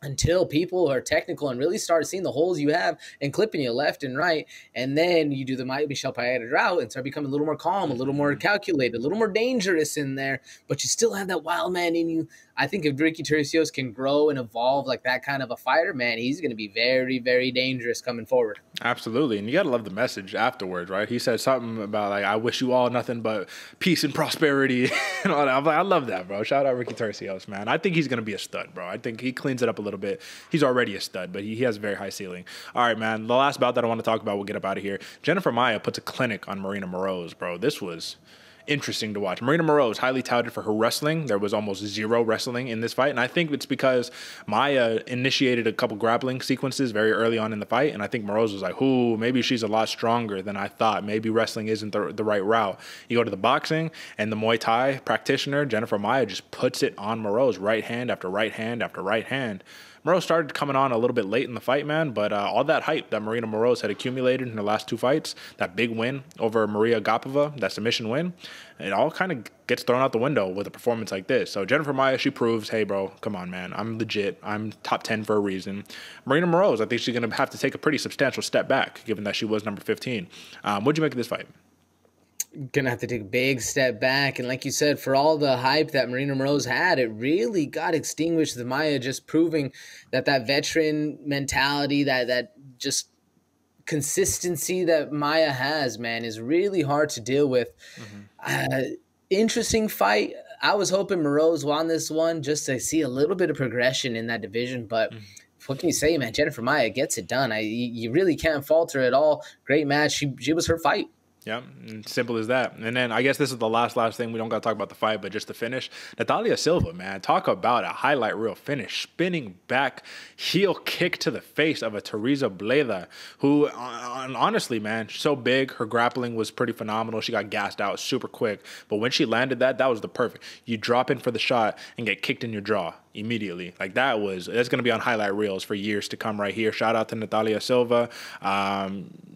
until people are technical and really start seeing the holes you have and clipping you left and right. And then you do the Michel Paeta route and start becoming a little more calm, a little more calculated, a little more dangerous in there, but you still have that wild man in you. I think if Ricky Turcios can grow and evolve like that kind of a fighter, man, he's going to be very, very dangerous coming forward. Absolutely. And you got to love the message afterwards, right? He said something about, I wish you all nothing but peace and prosperity. And all that. I'm I love that, bro. Shout out Ricky Turcios, man. I think he's going to be a stud, bro. I think he cleans it up a little bit. He's already a stud, but he has a very high ceiling. All right, man. The last bout that I want to talk about, we'll get up out of here. Jennifer Maia puts a clinic on Marina Moroz, bro. This was interesting to watch. Marina Moroz, highly touted for her wrestling. There was almost zero wrestling in this fight, and I think it's because Maia initiated a couple grappling sequences very early on in the fight, and I think Moroz was like, ooh, maybe she's a lot stronger than I thought. Maybe wrestling isn't the right route. You go to the boxing, and the Muay Thai practitioner, Jennifer Maia, just puts it on Moroz, right hand after right hand after right hand. Moroz started coming on a little bit late in the fight, man, but all that hype that Marina Moroz had accumulated in her last 2 fights, that big win over Maria Agapova, that submission win, it all kind of gets thrown out the window with a performance like this. So Jennifer Maia, she proves, hey, bro, come on, man. I'm legit. I'm top 10 for a reason. Marina Moroz, I think she's going to have to take a pretty substantial step back, given that she was number 15. What'd you make of this fight? Gonna have to take a big step back, and like you said, for all the hype that Marina Moroz had, it really got extinguished with Maia just proving that veteran mentality, that just consistency that Maia has, man, is really hard to deal with. Interesting fight. I was hoping Moroz won this one just to see a little bit of progression in that division, but what can you say, man? Jennifer Maia gets it done. You really can't fault her at all. Great match. She was her fight. Yeah, simple as that. And then I guess this is the last thing. We don't got to talk about the fight, but just to finish, Natalia Silva, man, talk about a highlight reel finish. Spinning back, heel kick to the face of a Teresa Bleda, who honestly, man, so big. Her grappling was pretty phenomenal. She got gassed out super quick. But when she landed that was the perfect. You drop in for the shot and get kicked in your jaw immediately. That's going to be on highlight reels for years to come right here. Shout out to Natalia Silva.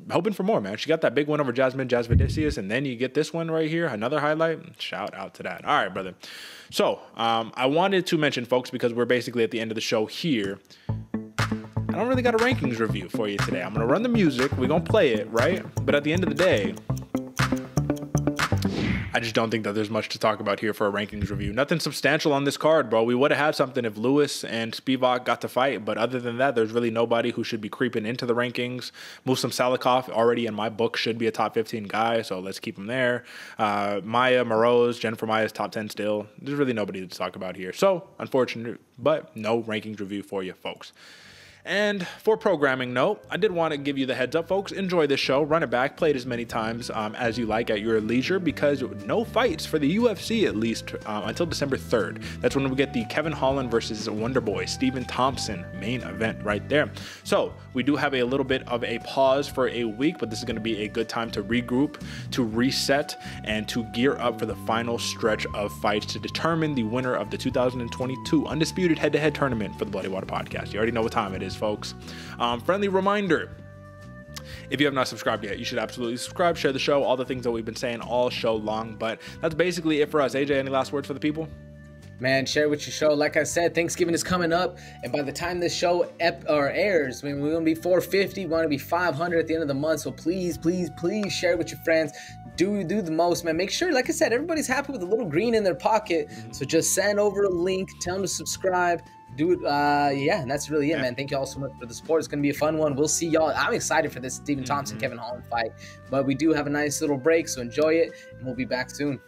Hoping for more, man. She got that big one over Jasmine Jasvidicius, and then you get this one right here, another highlight. Shout out to that. All right, brother. So I wanted to mention, folks, because we're basically at the end of the show here, I don't really got a rankings review for you today. I'm going to run the music. We're going to play it, right? But at the end of the day, I just don't think that there's much to talk about here for a rankings review. Nothing substantial on this card, bro. We would have had something if Lewis and Spivak got to fight, but other than that, there's really nobody who should be creeping into the rankings. Muslim Salikhov, already in my book, should be a top 15 guy, so let's keep him there. Maya, Moroz, Jennifer Maya's top 10 still. There's really nobody to talk about here. So, unfortunate, but no rankings review for you, folks. And for programming note, I did want to give you the heads up, folks. Enjoy this show. Run it back. Play it as many times as you like at your leisure, because no fights for the UFC, at least until December 3rd. That's when we get the Kevin Holland versus Wonderboy Stephen Thompson main event right there. So we do have a little bit of a pause for a week, but this is going to be a good time to regroup, to reset, and to gear up for the final stretch of fights to determine the winner of the 2022 Undisputed Head-to-Head Tournament for the Bloody Water Podcast. You already know what time it is, folks. Friendly reminder, if you have not subscribed yet, you should absolutely subscribe, share the show, all the things that we've been saying all show long. But that's basically it for us. AJ, any last words for the people? Man, share with your show. Like I said, Thanksgiving is coming up, and by the time this show airs, we're going to be 450. We want to be 500 at the end of the month. So please, please, please share it with your friends. Do the most, man. Make sure, like I said, everybody's happy with a little green in their pocket. So just send over a link, tell them to subscribe. Do it. Yeah, and that's really it, man. Thank you all so much for the support. It's going to be a fun one. We'll see y'all. I'm excited for this Stephen Thompson, Kevin Holland fight, but we do have a nice little break, so enjoy it, and we'll be back soon.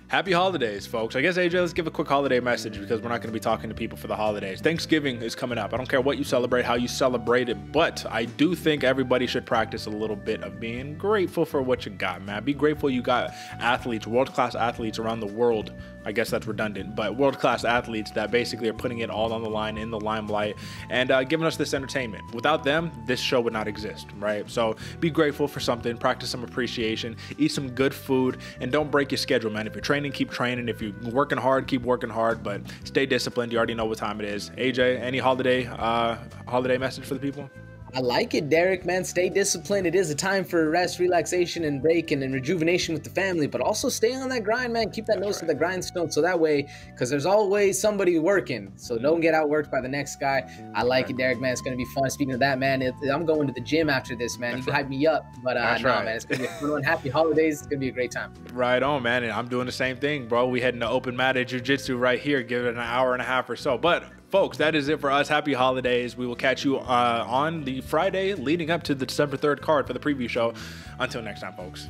Happy holidays, folks. I guess, AJ, let's give a quick holiday message, because we're not going to be talking to people for the holidays. Thanksgiving is coming up. I don't care what you celebrate, how you celebrate it, but I do think everybody should practice a little bit of being grateful for what you got, man. Be grateful you got athletes, world-class athletes around the world. I guess that's redundant, but world-class athletes that basically are putting it all on the line, in the limelight, and giving us this entertainment. Without them, this show would not exist, right? So be grateful for something, practice some appreciation, eat some good food, and don't break your schedule, man. If you're training, keep training. If you're working hard, keep working hard, but stay disciplined. You already know what time it is. AJ, any holiday message for the people? I like it, Derek, man. Stay disciplined. It is a time for rest, relaxation, and break, and rejuvenation with the family, but also stay on that grind, man. Keep that nose to the grindstone, so that way, because there's always somebody working, so don't get outworked by the next guy. I like it, Derek, man. It's going to be fun. Speaking of that, man, I'm going to the gym after this, man. You can hype me up, but man, it's going to be a fun one. Happy holidays. It's going to be a great time. Right on, man, and I'm doing the same thing, bro. We heading to open mat at jiu-jitsu right here. Give it an hour and a half or so, but folks, that is it for us. Happy holidays. We will catch you on the Friday leading up to the December 3rd card for the preview show. Until next time, folks.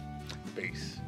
Peace.